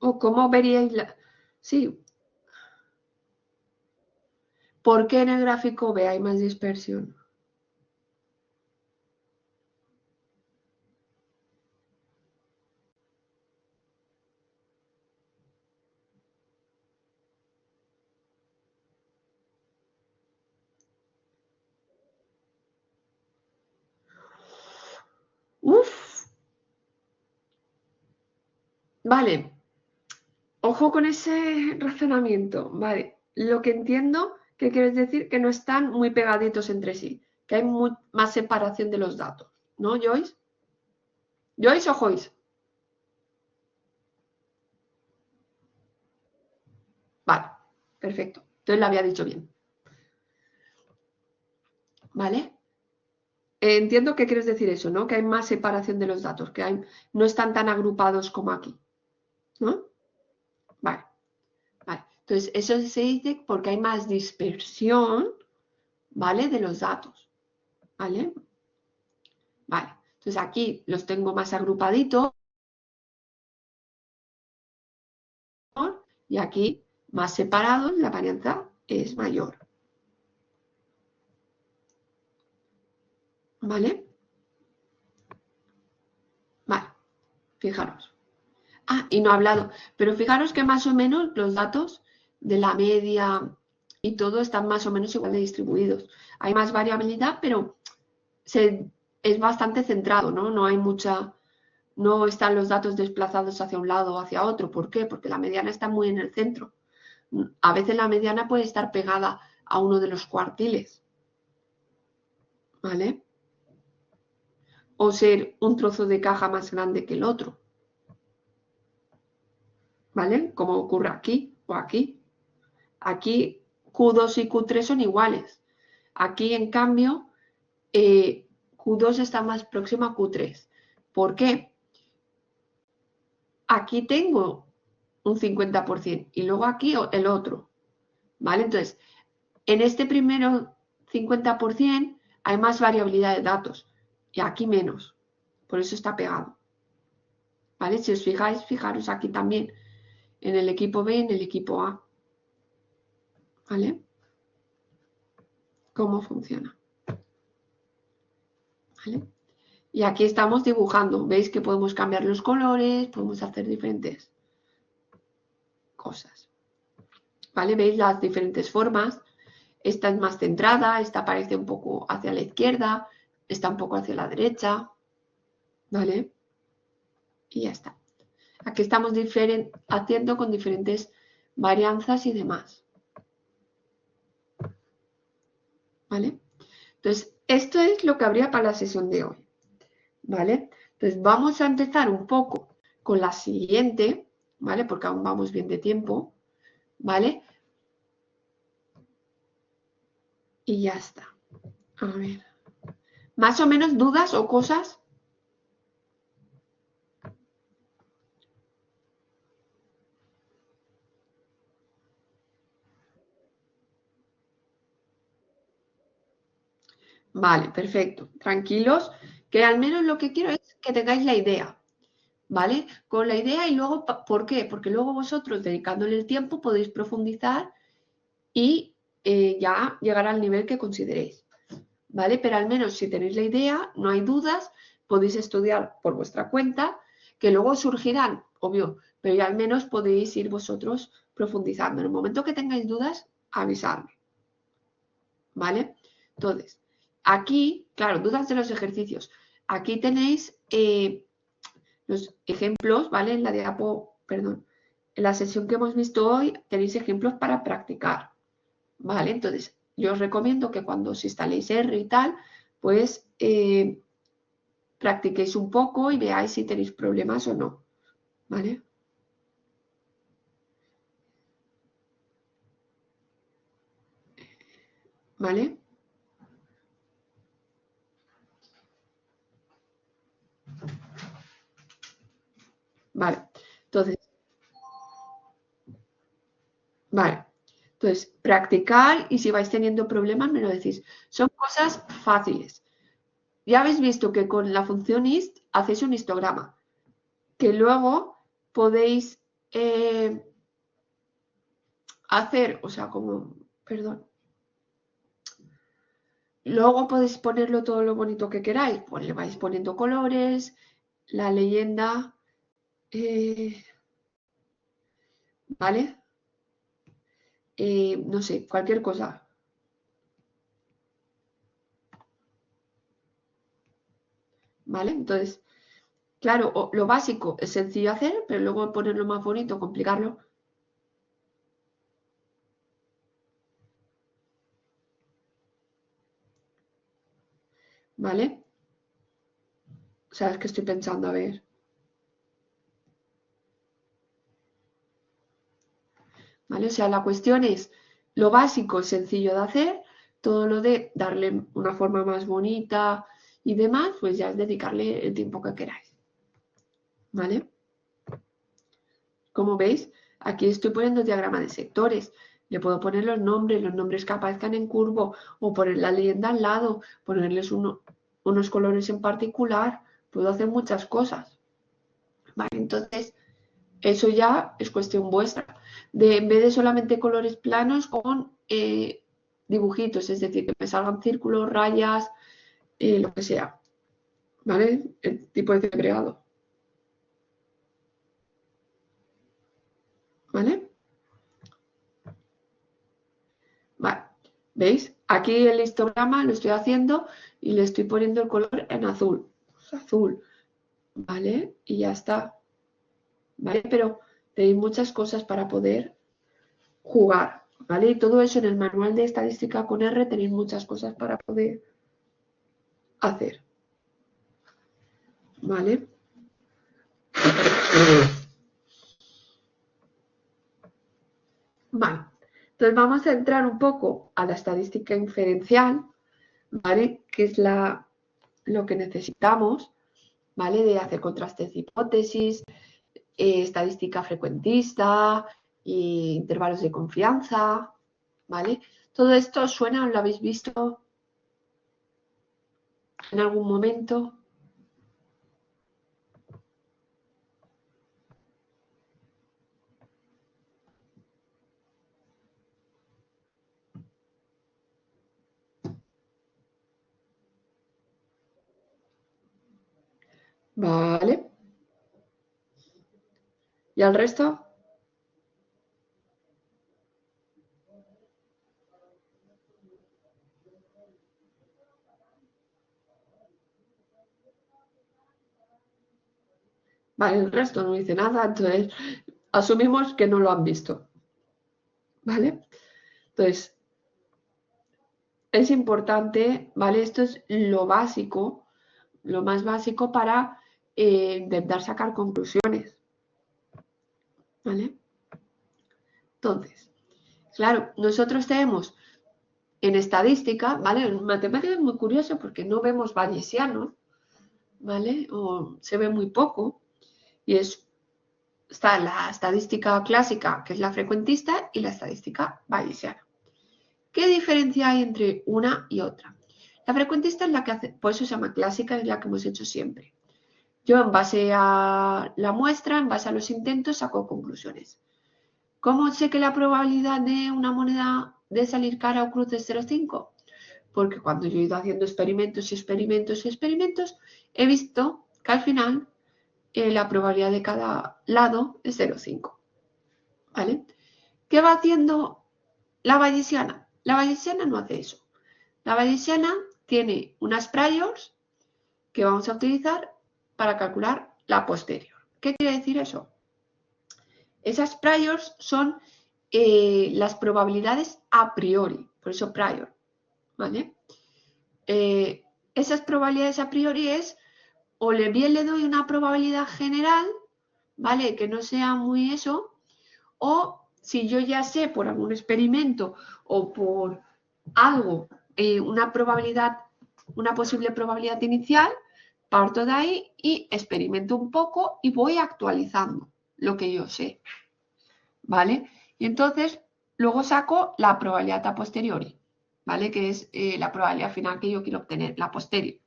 ¿O cómo veríais la...? Sí, ¿por qué en el gráfico B hay más dispersión? Uf, vale, ojo con ese razonamiento, vale. Lo que entiendo que quieres decir que no están muy pegaditos entre sí, que hay más separación de los datos, ¿no, Joyce? ¿Joyce o Joyce? Vale, perfecto. Entonces lo había dicho bien, ¿vale? Entiendo que quieres decir eso, ¿no? Que hay más separación de los datos, que no están tan agrupados como aquí, ¿no? Vale, vale. Entonces, eso se dice porque hay más dispersión, ¿vale? De los datos, ¿vale? Vale. Entonces, aquí los tengo más agrupaditos y aquí más separados, la varianza es mayor, ¿vale? Vale, fijaros. Ah, y no he hablado, pero fijaros que más o menos los datos de la media y todo están más o menos igual de distribuidos. Hay más variabilidad, pero es bastante centrado, ¿no? No hay mucha, no están los datos desplazados hacia un lado o hacia otro. ¿Por qué? Porque la mediana está muy en el centro. A veces la mediana puede estar pegada a uno de los cuartiles, ¿vale? O ser un trozo de caja más grande que el otro, ¿vale? Como ocurre aquí o aquí. Aquí Q2 y Q3 son iguales. Aquí, en cambio, Q2 está más próximo a Q3. ¿Por qué? Aquí tengo un 50% y luego aquí el otro, ¿vale? Entonces, en este primero 50% hay más variabilidad de datos y aquí menos. Por eso está pegado, ¿vale? Si os fijáis, fijaros aquí también, en el equipo B y en el equipo A, ¿vale? ¿Cómo funciona? ¿vale? Y aquí estamos dibujando. ¿Veis que podemos cambiar los colores? Podemos hacer diferentes cosas. ¿Vale? ¿Veis las diferentes formas? Esta es más centrada, esta parece un poco hacia la izquierda, esta un poco hacia la derecha. ¿Vale? Y ya está. Aquí estamos haciendo con diferentes varianzas y demás. ¿Vale? Entonces, esto es lo que habría para la sesión de hoy. ¿Vale? Entonces, vamos a empezar un poco con la siguiente, ¿vale? Porque aún vamos bien de tiempo, ¿vale? Y ya está. A ver. ¿Más o menos dudas o cosas? Vale, perfecto. Tranquilos, que al menos lo que quiero es que tengáis la idea, ¿vale? Con la idea y luego, ¿por qué? Porque luego vosotros, dedicándole el tiempo, podéis profundizar y ya llegar al nivel que consideréis, ¿vale? Pero al menos si tenéis la idea, no hay dudas, podéis estudiar por vuestra cuenta, que luego surgirán, obvio, pero ya al menos podéis ir vosotros profundizando. En el momento que tengáis dudas, avisadme, ¿vale? Entonces, aquí, claro, dudas de los ejercicios. Aquí tenéis los ejemplos, ¿vale? En la perdón, en la sesión que hemos visto hoy tenéis ejemplos para practicar, ¿vale? Entonces, yo os recomiendo que cuando os instaléis R y tal, pues practiquéis un poco y veáis si tenéis problemas o no, ¿vale? ¿Vale? Vale. Entonces, vale. Entonces, practicar y si vais teniendo problemas me lo decís. Son cosas fáciles. Ya habéis visto que con la función ist hacéis un histograma, que luego podéis hacer, o sea, como, perdón, luego podéis ponerlo todo lo bonito que queráis, pues le vais poniendo colores, la leyenda, ¿vale? No sé, cualquier cosa, ¿vale? Entonces, claro, lo básico es sencillo hacer, pero luego ponerlo más bonito, complicarlo, ¿vale? O sea, es que estoy pensando, a ver, ¿vale? O sea, la cuestión es, lo básico es sencillo de hacer, todo lo de darle una forma más bonita y demás, pues ya es dedicarle el tiempo que queráis, ¿vale? Como veis, aquí estoy poniendo diagrama de sectores. Le puedo poner los nombres que aparezcan en curvo, o poner la leyenda al lado, ponerles unos colores en particular. Puedo hacer muchas cosas. ¿Vale? Entonces, eso ya es cuestión vuestra. En vez de solamente colores planos con dibujitos, es decir, que me salgan círculos, rayas, lo que sea. ¿Vale? El tipo de cebreado. ¿Vale? Vale, ¿veis? Aquí el histograma lo estoy haciendo y le estoy poniendo el color en azul. Azul, ¿vale? Y ya está, ¿vale? Pero tenéis muchas cosas para poder jugar, ¿vale? Y todo eso en el manual de estadística con R tenéis muchas cosas para poder hacer, ¿vale? Vale, entonces vamos a entrar un poco a la estadística inferencial, ¿vale? Que es lo que necesitamos, ¿vale? De hacer contrastes de hipótesis, estadística frecuentista, intervalos de confianza, ¿vale? Todo esto suena, ¿lo habéis visto en algún momento? ¿Vale? ¿Y al resto? Vale, el resto no dice nada, entonces asumimos que no lo han visto. ¿Vale? Entonces, es importante, ¿vale? Esto es lo básico, lo más básico para intentar sacar conclusiones. ¿Vale? Entonces, claro, nosotros tenemos en estadística, ¿vale? En matemáticas es muy curioso porque no vemos bayesiano, ¿vale? O se ve muy poco. Y está la estadística clásica, que es la frecuentista, y la estadística bayesiana. ¿Qué diferencia hay entre una y otra? La frecuentista es la que hace, por eso se llama clásica, es la que hemos hecho siempre. Yo en base a la muestra, en base a los intentos, saco conclusiones. ¿Cómo sé que la probabilidad de una moneda de salir cara o cruz es 0,5? Porque cuando yo he ido haciendo experimentos y experimentos y experimentos, he visto que al final la probabilidad de cada lado es 0,5. ¿Vale? ¿Qué va haciendo la bayesiana? La bayesiana no hace eso. La bayesiana tiene unas priors que vamos a utilizar para calcular la posterior. ¿Qué quiere decir eso? Esas priors son las probabilidades a priori, por eso prior, ¿vale? Esas probabilidades a priori es, o bien le doy una probabilidad general, ¿vale? Que no sea muy eso, o si yo ya sé por algún experimento o por algo, una probabilidad, una posible probabilidad inicial, parto de ahí y experimento un poco y voy actualizando lo que yo sé, ¿vale? Y entonces luego saco la probabilidad a posteriori, ¿vale? Que es la probabilidad final que yo quiero obtener, la posterior,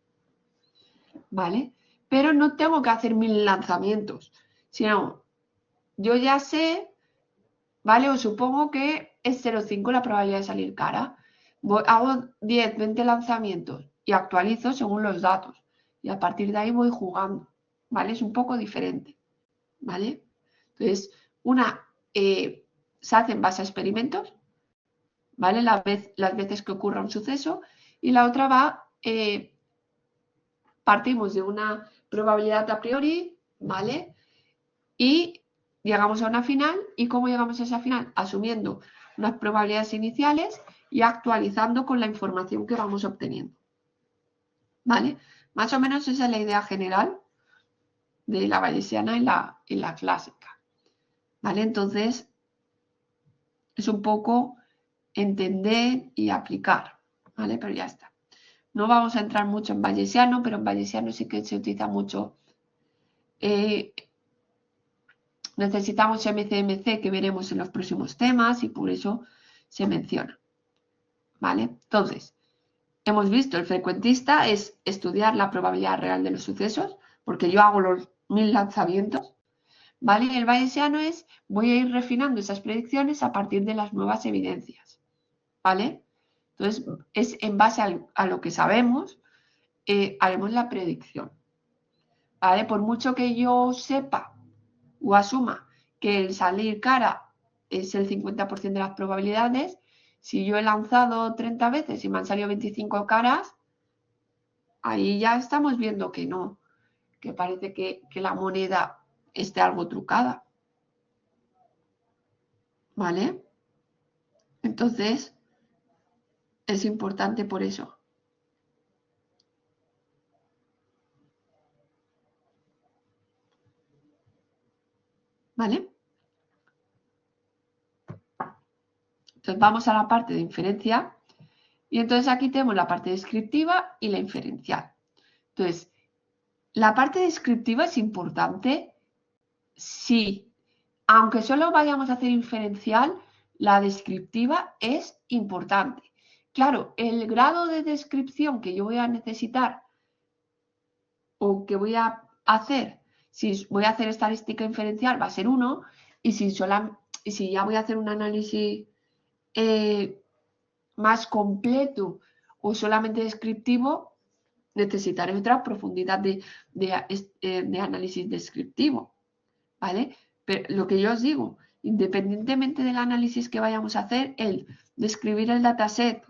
¿vale? Pero no tengo que hacer 1000 lanzamientos, sino yo ya sé, ¿vale? Os supongo que es 0,5 la probabilidad de salir cara. Hago 10, 20 lanzamientos y actualizo según los datos. Y a partir de ahí voy jugando, ¿vale? Es un poco diferente, ¿vale? Entonces, una se hace en base a experimentos, ¿vale? Las veces que ocurra un suceso, y la otra va, partimos de una probabilidad a priori, ¿vale? Y llegamos a una final. ¿Y cómo llegamos a esa final? Asumiendo unas probabilidades iniciales y actualizando con la información que vamos obteniendo, ¿vale? Más o menos esa es la idea general de la bayesiana y la clásica, ¿vale? Entonces, es un poco entender y aplicar, ¿vale? Pero ya está. No vamos a entrar mucho en bayesiano, pero en bayesiano sí que se utiliza mucho. Necesitamos MCMC, que veremos en los próximos temas, y por eso se menciona, ¿vale? Entonces, hemos visto, el frecuentista es estudiar la probabilidad real de los sucesos, porque yo hago los 1000 lanzamientos, ¿vale? Y el bayesiano es, voy a ir refinando esas predicciones a partir de las nuevas evidencias, ¿vale? Entonces, es en base a lo que sabemos, haremos la predicción, ¿vale? Por mucho que yo sepa o asuma que el salir cara es el 50% de las probabilidades, si yo he lanzado 30 veces y me han salido 25 caras, ahí ya estamos viendo que no, que parece que la moneda esté algo trucada, ¿vale? Entonces, es importante por eso. ¿Vale? Entonces vamos a la parte de inferencia y entonces aquí tenemos la parte descriptiva y la inferencial. Entonces, la parte descriptiva es importante, sí, aunque solo vayamos a hacer inferencial, la descriptiva es importante. Claro, el grado de descripción que yo voy a necesitar o que voy a hacer, si voy a hacer estadística inferencial, va a ser 1, y si ya voy a hacer un análisis más completo o solamente descriptivo, necesitaré otra profundidad de análisis descriptivo, ¿vale? Pero lo que yo os digo, independientemente del análisis que vayamos a hacer, el describir el dataset,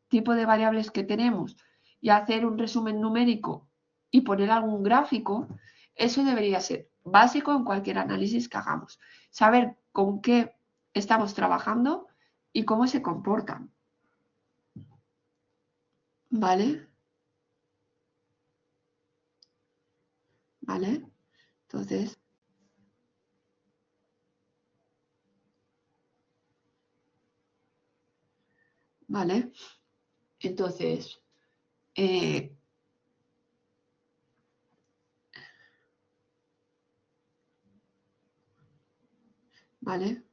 tipo de variables que tenemos y hacer un resumen numérico y poner algún gráfico, eso debería ser básico en cualquier análisis que hagamos. Saber con qué estamos trabajando y cómo se comportan. ¿Vale? ¿Vale? Entonces, ¿vale? Entonces, ¿vale?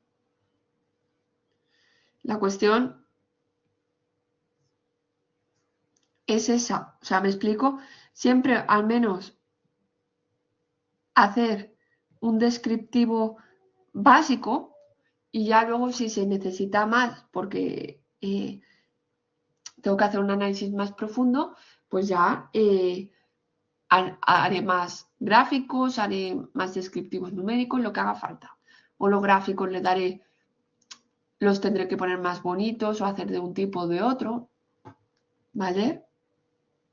La cuestión es esa. O sea, me explico, siempre al menos hacer un descriptivo básico y ya luego si se necesita más porque tengo que hacer un análisis más profundo, pues ya haré más gráficos, haré más descriptivos numéricos, lo que haga falta. O los gráficos le daré, los tendré que poner más bonitos o hacer de un tipo o de otro, ¿vale?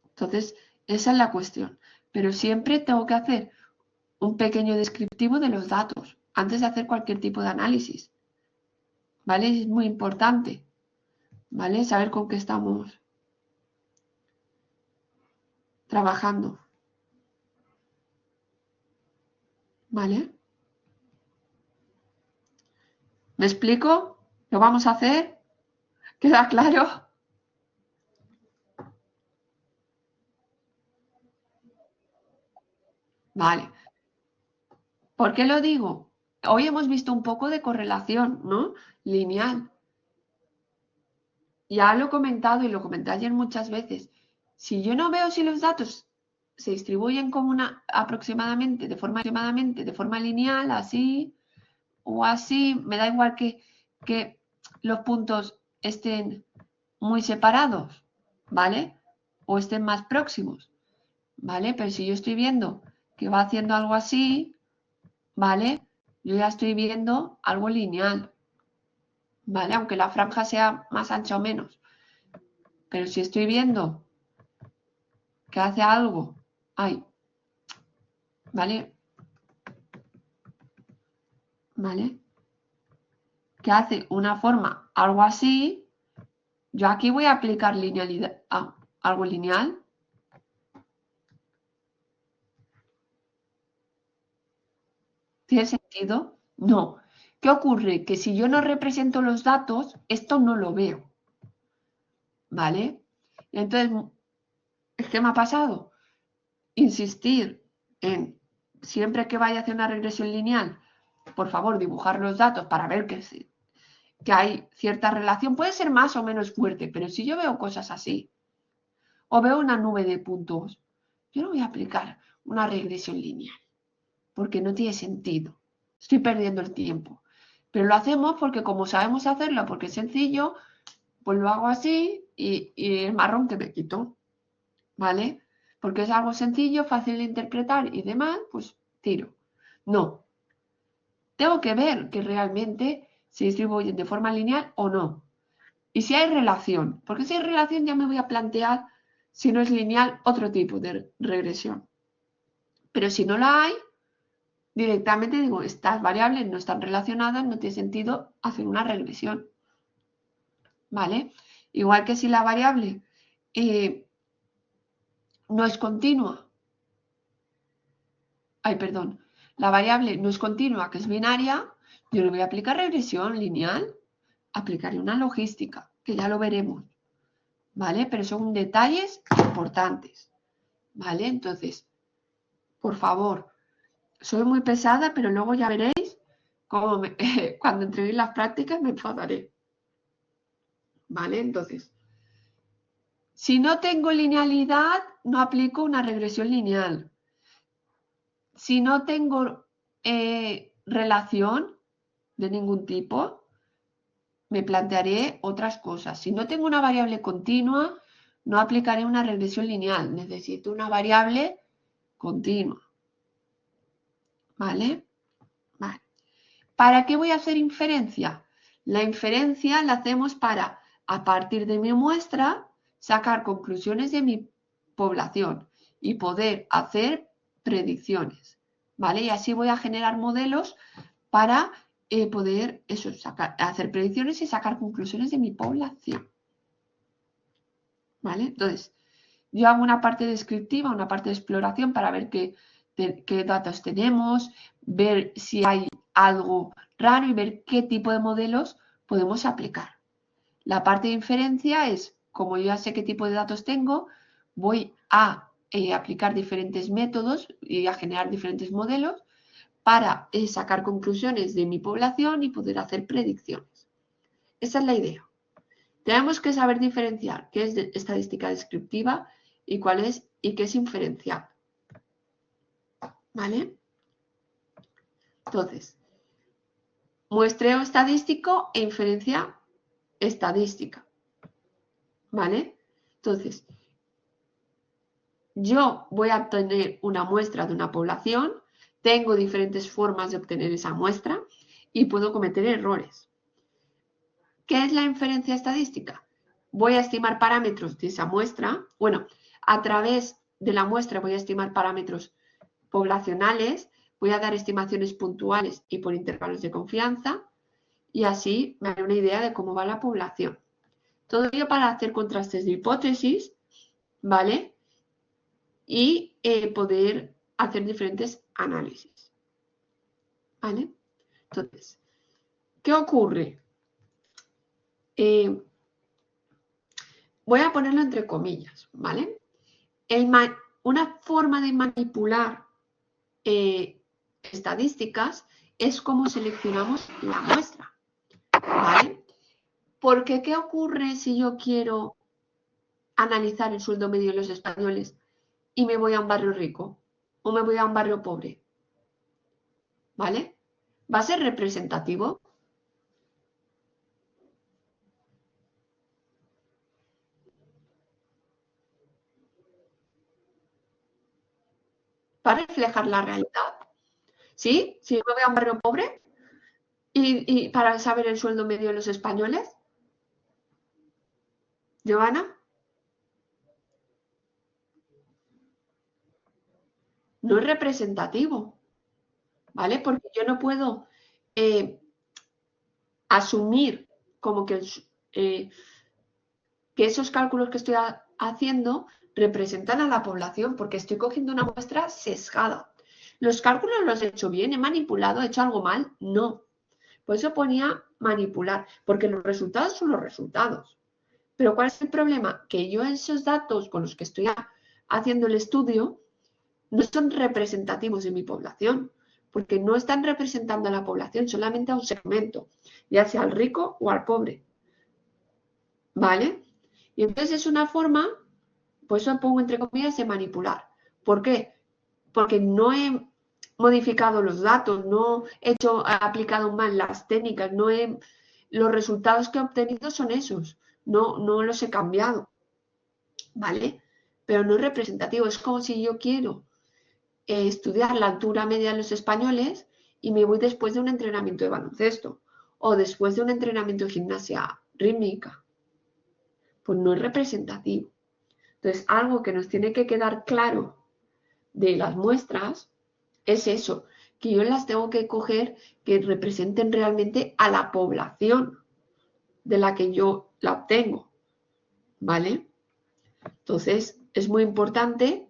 Entonces, esa es la cuestión. Pero siempre tengo que hacer un pequeño descriptivo de los datos antes de hacer cualquier tipo de análisis, ¿vale? Es muy importante, ¿vale? Saber con qué estamos trabajando, ¿vale? ¿Me explico? ¿Lo vamos a hacer? ¿Queda claro? Vale. ¿Por qué lo digo? Hoy hemos visto un poco de correlación, ¿no? Lineal. Ya lo he comentado y lo comenté ayer muchas veces. Si yo no veo si los datos se distribuyen como aproximadamente, de forma lineal, así o así, me da igual que los puntos estén muy separados, ¿vale? O estén más próximos, ¿vale? Pero si yo estoy viendo que va haciendo algo así, ¿vale? Yo ya estoy viendo algo lineal, ¿vale? Aunque la franja sea más ancha o menos. Pero si estoy viendo que hace algo, ay, ¿vale? ¿Vale? Que hace una forma, algo así, yo aquí voy a aplicar linealidad, algo lineal. ¿Tiene sentido? No. ¿Qué ocurre? Que si yo no represento los datos, esto no lo veo. ¿Vale? Entonces, ¿qué me ha pasado? Insistir en, siempre que vaya a hacer una regresión lineal, por favor, dibujar los datos para ver que hay cierta relación. Puede ser más o menos fuerte, pero si yo veo cosas así, o veo una nube de puntos, yo no voy a aplicar una regresión lineal, porque no tiene sentido. Estoy perdiendo el tiempo. Pero lo hacemos porque como sabemos hacerlo, porque es sencillo, pues lo hago así y el marrón que me quito, ¿vale? Porque es algo sencillo, fácil de interpretar y demás, pues tiro. No, tengo que ver que realmente se distribuyen de forma lineal o no. Y si hay relación, porque si hay relación ya me voy a plantear, si no es lineal, otro tipo de regresión. Pero si no la hay, directamente digo, estas variables no están relacionadas, no tiene sentido hacer una regresión. ¿Vale? Igual que si la variable no es continua, ay, perdón, la variable no es continua, que es binaria, yo le voy a aplicar regresión lineal, aplicaré una logística, que ya lo veremos, ¿vale? Pero son detalles importantes, ¿vale? Entonces, por favor, soy muy pesada, pero luego ya veréis cómo cuando entreguéis las prácticas me enfadaré, ¿vale? Entonces, si no tengo linealidad, no aplico una regresión lineal. Si no tengo relación de ningún tipo, me plantearé otras cosas. Si no tengo una variable continua, No aplicaré una regresión lineal. Necesito una variable continua. ¿Vale? Vale. ¿Para qué voy a hacer inferencia? La inferencia la hacemos para, a partir de mi muestra, sacar conclusiones de mi población y poder hacer predicciones. ¿Vale? Y así voy a generar modelos para poder hacer predicciones y sacar conclusiones de mi población. ¿Vale? Entonces, yo hago una parte descriptiva, una parte de exploración para ver qué datos tenemos, ver si hay algo raro y ver qué tipo de modelos podemos aplicar. La parte de inferencia es, como yo ya sé qué tipo de datos tengo, voy a aplicar diferentes métodos y a generar diferentes modelos para sacar conclusiones de mi población y poder hacer predicciones. Esa es la idea. Tenemos que saber diferenciar qué es estadística descriptiva y qué es inferencial. ¿Vale? Entonces, muestreo estadístico e inferencia estadística. ¿Vale? Entonces, yo voy a obtener una muestra de una población, tengo diferentes formas de obtener esa muestra y puedo cometer errores. ¿Qué es la inferencia estadística? Voy a estimar parámetros de esa muestra. Bueno, a través de la muestra voy a estimar parámetros poblacionales, voy a dar estimaciones puntuales y por intervalos de confianza y así me haré una idea de cómo va la población. Todo ello para hacer contrastes de hipótesis, ¿vale? Y poder hacer diferentes análisis, ¿vale? Entonces, ¿qué ocurre? Voy a ponerlo entre comillas, ¿vale? Una forma de manipular estadísticas es cómo seleccionamos la muestra, ¿vale? Porque ¿qué ocurre si yo quiero analizar el sueldo medio de los españoles y me voy a un barrio rico o me voy a un barrio pobre? ¿Vale? ¿Va a ser representativo? ¿Va a reflejar la realidad? ¿Sí? Si yo me voy a un barrio pobre y para saber el sueldo medio de los españoles, Giovanna, no es representativo, ¿vale? Porque yo no puedo asumir como que esos cálculos que estoy haciendo representan a la población porque estoy cogiendo una muestra sesgada. ¿Los cálculos los he hecho bien? ¿He manipulado? ¿He hecho algo mal? No. Por eso ponía manipular, porque los resultados son los resultados. Pero ¿cuál es el problema? Que yo esos datos con los que estoy haciendo el estudio no son representativos de mi población, porque no están representando a la población, solamente a un segmento, ya sea al rico o al pobre. ¿Vale? Y entonces es una forma, pues eso pongo entre comillas, de manipular. ¿Por qué? Porque no he modificado los datos, no he aplicado mal las técnicas, los resultados que he obtenido son esos, no los he cambiado, ¿vale? Pero no es representativo, es como si yo quiero estudiar la altura media de los españoles y me voy después de un entrenamiento de baloncesto o después de un entrenamiento de gimnasia rítmica. Pues no es representativo. Entonces, algo que nos tiene que quedar claro de las muestras es eso, que yo las tengo que coger que representen realmente a la población de la que yo la obtengo, ¿vale? Entonces, es muy importante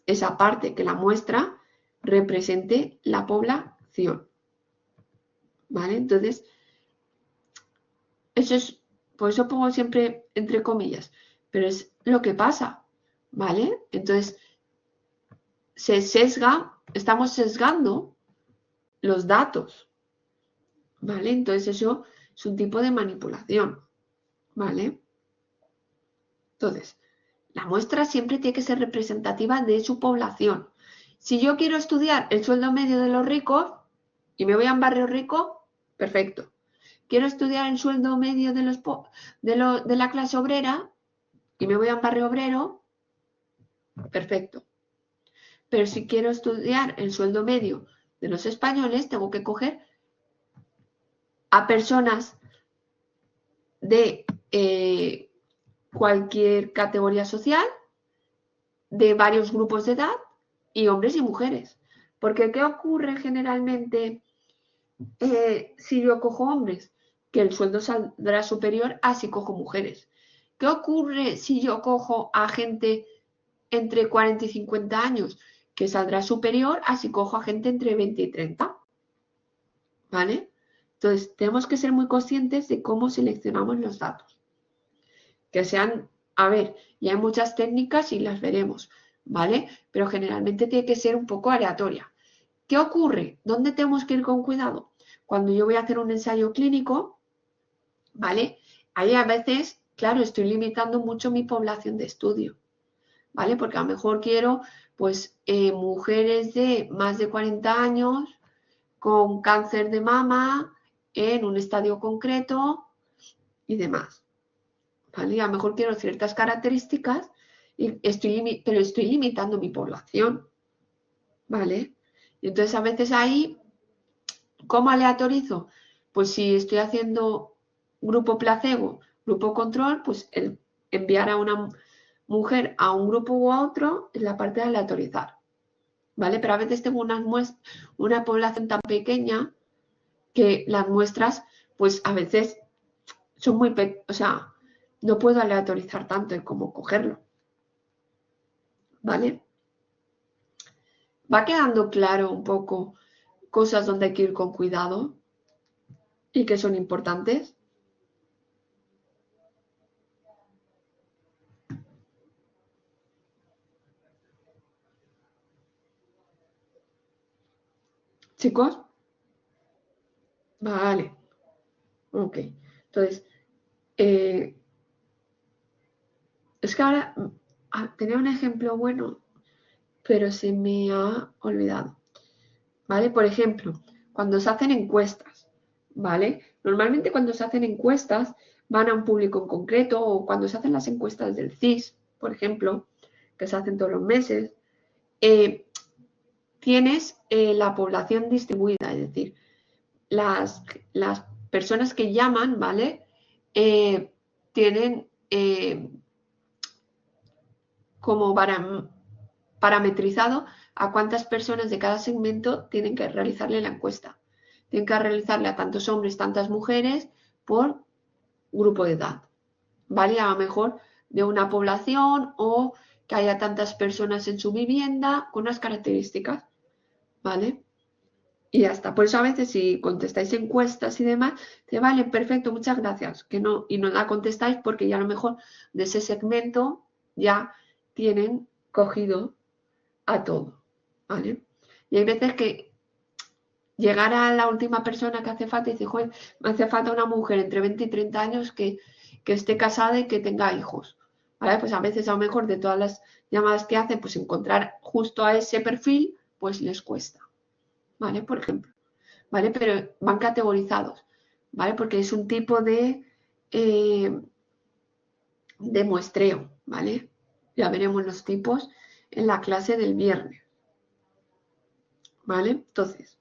esa parte, que la muestra represente la población, ¿vale? Entonces, eso es, por eso pongo siempre entre comillas, pero es lo que pasa, ¿vale? Entonces, estamos sesgando los datos, ¿vale? Entonces eso es un tipo de manipulación, ¿vale? Entonces, la muestra siempre tiene que ser representativa de su población. Si yo quiero estudiar el sueldo medio de los ricos y me voy a un barrio rico, perfecto. Quiero estudiar el sueldo medio de la clase obrera, y me voy a un barrio obrero, perfecto. Pero si quiero estudiar el sueldo medio de los españoles, tengo que coger a personas de cualquier categoría social, de varios grupos de edad, y hombres y mujeres. Porque ¿qué ocurre generalmente si yo cojo hombres? Que el sueldo saldrá superior a si cojo mujeres. ¿Qué ocurre si yo cojo a gente entre 40 y 50 años? Que saldrá superior a si cojo a gente entre 20 y 30. ¿Vale? Entonces, tenemos que ser muy conscientes de cómo seleccionamos los datos. Que sean, a ver, y hay muchas técnicas y las veremos, ¿vale? Pero generalmente tiene que ser un poco aleatoria. ¿Qué ocurre? ¿Dónde tenemos que ir con cuidado? Cuando yo voy a hacer un ensayo clínico, ¿vale? Ahí a veces, claro, estoy limitando mucho mi población de estudio, ¿vale? Porque a lo mejor quiero, pues, mujeres de más de 40 años con cáncer de mama en un estadio concreto y demás, ¿vale? Y a lo mejor quiero ciertas características, pero estoy limitando mi población, ¿vale? Y entonces a veces ahí, ¿cómo aleatorizo? Pues si estoy haciendo grupo placebo, grupo control, pues el enviar a una mujer a un grupo u a otro es la parte de aleatorizar, ¿vale? Pero a veces tengo una población tan pequeña que las muestras, pues a veces son muy, o sea, no puedo aleatorizar tanto en cómo cogerlo, ¿vale? Va quedando claro un poco cosas donde hay que ir con cuidado y que son importantes. Chicos, vale, ok. Entonces, es que ahora tenía un ejemplo bueno, pero se me ha olvidado, ¿vale? Por ejemplo, cuando se hacen encuestas, ¿vale? Normalmente cuando se hacen encuestas van a un público en concreto o cuando se hacen las encuestas del CIS, por ejemplo, que se hacen todos los meses, tienes la población distribuida, es decir, las personas que llaman, ¿vale? Tienen como parametrizado a cuántas personas de cada segmento tienen que realizarle la encuesta. Tienen que realizarle a tantos hombres, tantas mujeres por grupo de edad, ¿vale? A lo mejor de una población o que haya tantas personas en su vivienda con unas características, ¿vale? Y ya está. Por eso a veces si contestáis encuestas y demás, te vale, perfecto, muchas gracias, que no, y no la contestáis porque ya a lo mejor de ese segmento ya tienen cogido a todo, ¿vale? Y hay veces que llegar a la última persona que hace falta y dice, joder, me hace falta una mujer entre 20 y 30 años que esté casada y que tenga hijos, ¿vale? Pues a veces a lo mejor de todas las llamadas que hacen, pues encontrar justo a ese perfil, pues les cuesta, ¿vale? Por ejemplo, ¿vale? Pero van categorizados, ¿vale? Porque es un tipo de muestreo, ¿vale? Ya veremos los tipos en la clase del viernes, ¿vale? Entonces,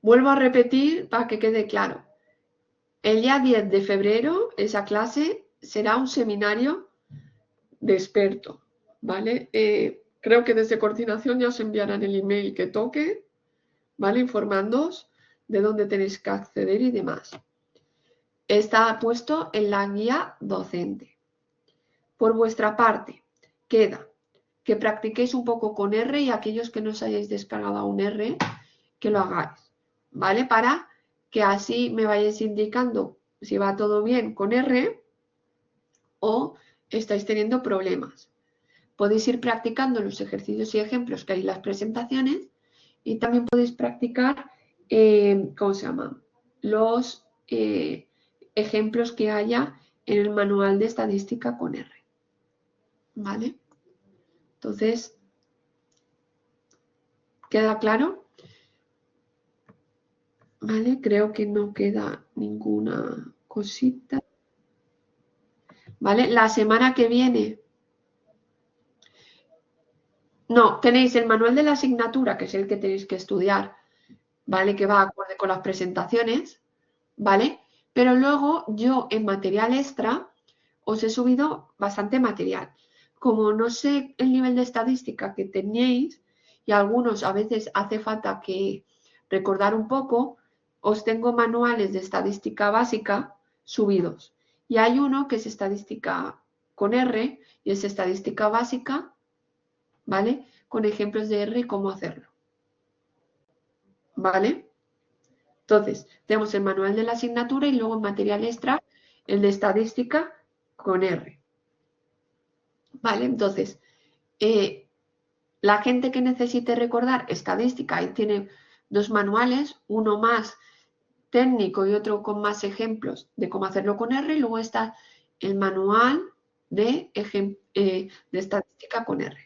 vuelvo a repetir para que quede claro. El día 10 de febrero, esa clase será un seminario de experto, ¿vale? Creo que desde coordinación ya os enviarán el email que toque, ¿vale? Informándoos de dónde tenéis que acceder y demás. Está puesto en la guía docente. Por vuestra parte, queda que practiquéis un poco con R y aquellos que no os hayáis descargado un R, que lo hagáis, ¿vale? Para que así me vayáis indicando si va todo bien con R o estáis teniendo problemas. Podéis ir practicando los ejercicios y ejemplos que hay en las presentaciones y también podéis practicar, ¿cómo se llama? Los ejemplos que haya en el manual de estadística con R, ¿vale? Entonces, ¿queda claro? ¿Vale? Creo que no queda ninguna cosita. ¿vale? La semana que viene, no, tenéis el manual de la asignatura, que es el que tenéis que estudiar, ¿vale? Que va acorde con las presentaciones, ¿vale? Pero luego yo en material extra os he subido bastante material. Como no sé el nivel de estadística que tenéis y algunos a veces hace falta que recordar un poco, os tengo manuales de estadística básica subidos. Y hay uno que es estadística con R y es estadística básica, ¿vale? Con ejemplos de R y cómo hacerlo, ¿vale? Entonces, tenemos el manual de la asignatura y luego en material extra el de estadística con R. ¿Vale? Entonces, la gente que necesite recordar estadística, ahí tiene dos manuales, uno más técnico y otro con más ejemplos de cómo hacerlo con R, y luego está el manual de estadística con R.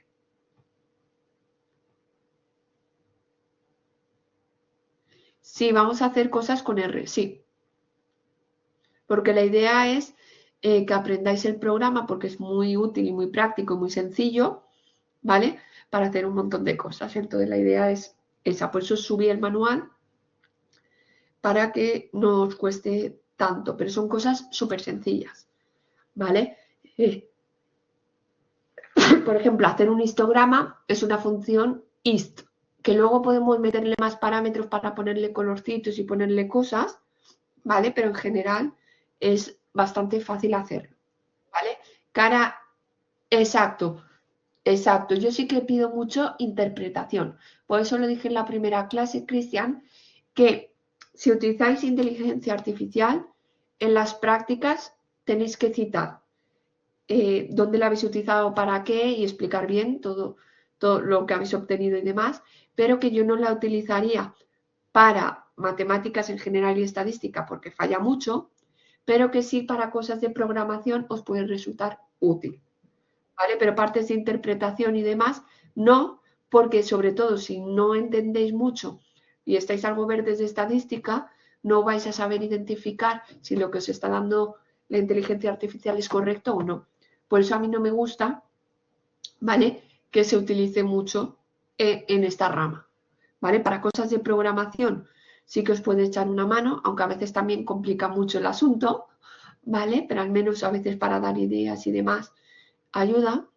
Sí, vamos a hacer cosas con R, sí. Porque la idea es que aprendáis el programa porque es muy útil y muy práctico y muy sencillo, ¿vale? Para hacer un montón de cosas. Entonces la idea es esa, por eso subí el manual para que no os cueste tanto, pero son cosas súper sencillas, ¿vale? Por ejemplo, hacer un histograma es una función hist, que luego podemos meterle más parámetros para ponerle colorcitos y ponerle cosas, ¿vale? Pero en general es bastante fácil hacerlo, ¿vale? Cara, exacto, exacto. Yo sí que pido mucho interpretación. Por eso lo dije en la primera clase, Cristian, que si utilizáis inteligencia artificial, en las prácticas tenéis que citar dónde la habéis utilizado, para qué y explicar bien todo lo que habéis obtenido y demás, pero que yo no la utilizaría para matemáticas en general y estadística porque falla mucho, pero que sí para cosas de programación os puede resultar útil, ¿vale? Pero partes de interpretación y demás, no, porque sobre todo si no entendéis mucho y estáis algo verdes de estadística, no vais a saber identificar si lo que os está dando la inteligencia artificial es correcto o no. Por eso a mí no me gusta, ¿vale? Que se utilice mucho en esta rama, ¿vale? Para cosas de programación sí que os puede echar una mano, aunque a veces también complica mucho el asunto, ¿vale? Pero al menos a veces para dar ideas y demás ayuda,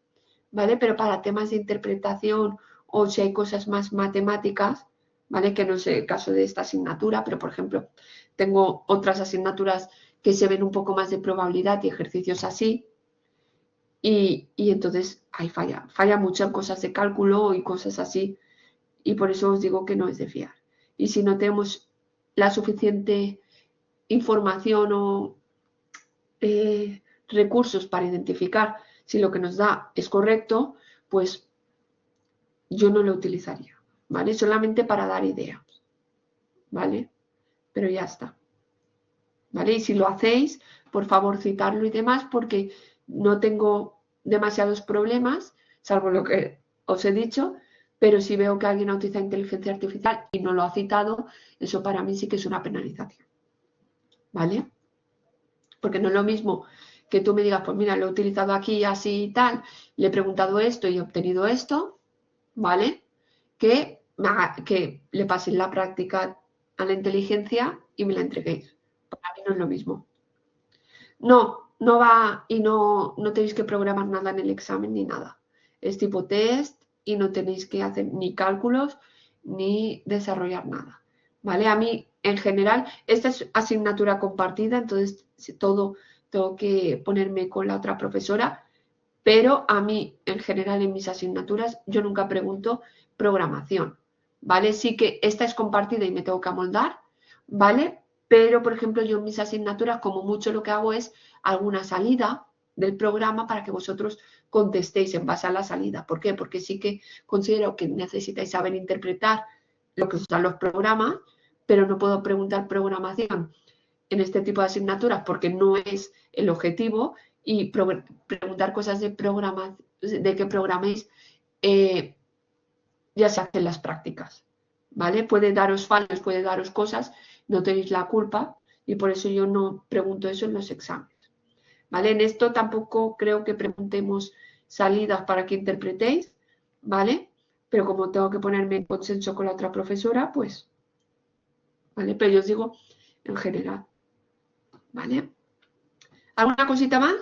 ¿vale? Pero para temas de interpretación o si hay cosas más matemáticas, ¿vale? Que no es el caso de esta asignatura, pero por ejemplo, tengo otras asignaturas que se ven un poco más de probabilidad y ejercicios así, y entonces ahí falla mucho en cosas de cálculo y cosas así, y por eso os digo que no es de fiar. Y si no tenemos la suficiente información o recursos para identificar si lo que nos da es correcto, pues yo no lo utilizaría, ¿vale? Solamente para dar ideas, ¿vale? Pero ya está, ¿vale? Y si lo hacéis, por favor citarlo y demás, porque no tengo demasiados problemas, salvo lo que os he dicho, pero si veo que alguien utiliza inteligencia artificial y no lo ha citado, eso para mí sí que es una penalización, ¿vale? Porque no es lo mismo que tú me digas, pues mira, lo he utilizado aquí así y tal, le he preguntado esto y he obtenido esto, ¿vale? Que le paséis la práctica a la inteligencia y me la entreguéis. Para mí no es lo mismo. No, no va y no tenéis que programar nada en el examen ni nada. Es tipo test y no tenéis que hacer ni cálculos ni desarrollar nada. ¿Vale? A mí, en general, esta es asignatura compartida, entonces todo tengo que ponerme con la otra profesora, pero a mí, en general, en mis asignaturas, yo nunca pregunto programación, ¿vale? Sí que esta es compartida y me tengo que amoldar, ¿vale? Pero, por ejemplo, yo en mis asignaturas, como mucho lo que hago es alguna salida del programa para que vosotros contestéis en base a la salida. ¿Por qué? Porque sí que considero que necesitáis saber interpretar lo que usan los programas, pero no puedo preguntar programación en este tipo de asignaturas porque no es el objetivo, y preguntar cosas de programa, de que programéis, ya se hacen las prácticas, ¿vale? Puede daros fallos, puede daros cosas, no tenéis la culpa, y por eso yo no pregunto eso en los exámenes, ¿vale? En esto tampoco creo que preguntemos salidas para que interpretéis, ¿vale? Pero como tengo que ponerme en consenso con la otra profesora, pues, ¿vale? Pero yo os digo en general, ¿vale? ¿Alguna cosita más?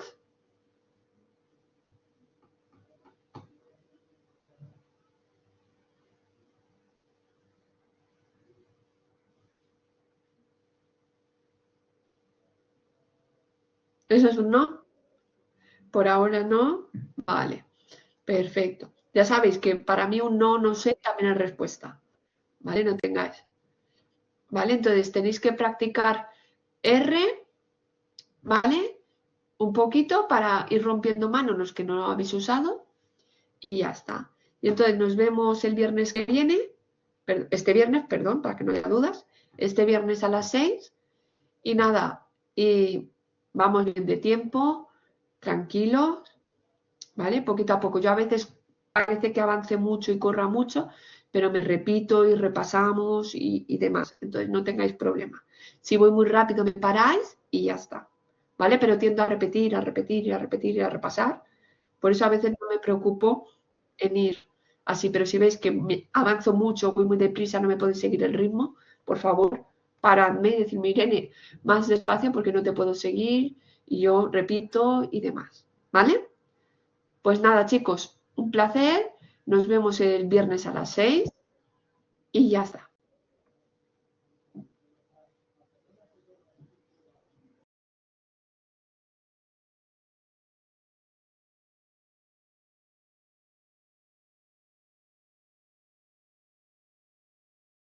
¿Eso es un no? Por ahora no. Vale, perfecto. Ya sabéis que para mí un no, no sé, también es respuesta, ¿vale? No tengáis, ¿vale? Entonces tenéis que practicar R, ¿vale? Un poquito para ir rompiendo manos los que no lo habéis usado y ya está. Y entonces nos vemos el viernes que viene, este viernes, perdón, para que no haya dudas, este viernes a las 6 y nada, y vamos bien de tiempo, tranquilos, ¿vale? Poquito a poco. Yo a veces parece que avance mucho y corra mucho, pero me repito y repasamos y demás. Entonces no tengáis problema. Si voy muy rápido me paráis y ya está, ¿vale? Pero tiendo a repetir, a repetir y a repetir y a repasar. Por eso a veces no me preocupo en ir así, pero si veis que me avanzo mucho, voy muy deprisa, no me podéis seguir el ritmo, por favor, paradme y decirme, Irene, más despacio porque no te puedo seguir y yo repito y demás, ¿vale? Pues nada, chicos, un placer. Nos vemos el viernes a las 6 y ya está.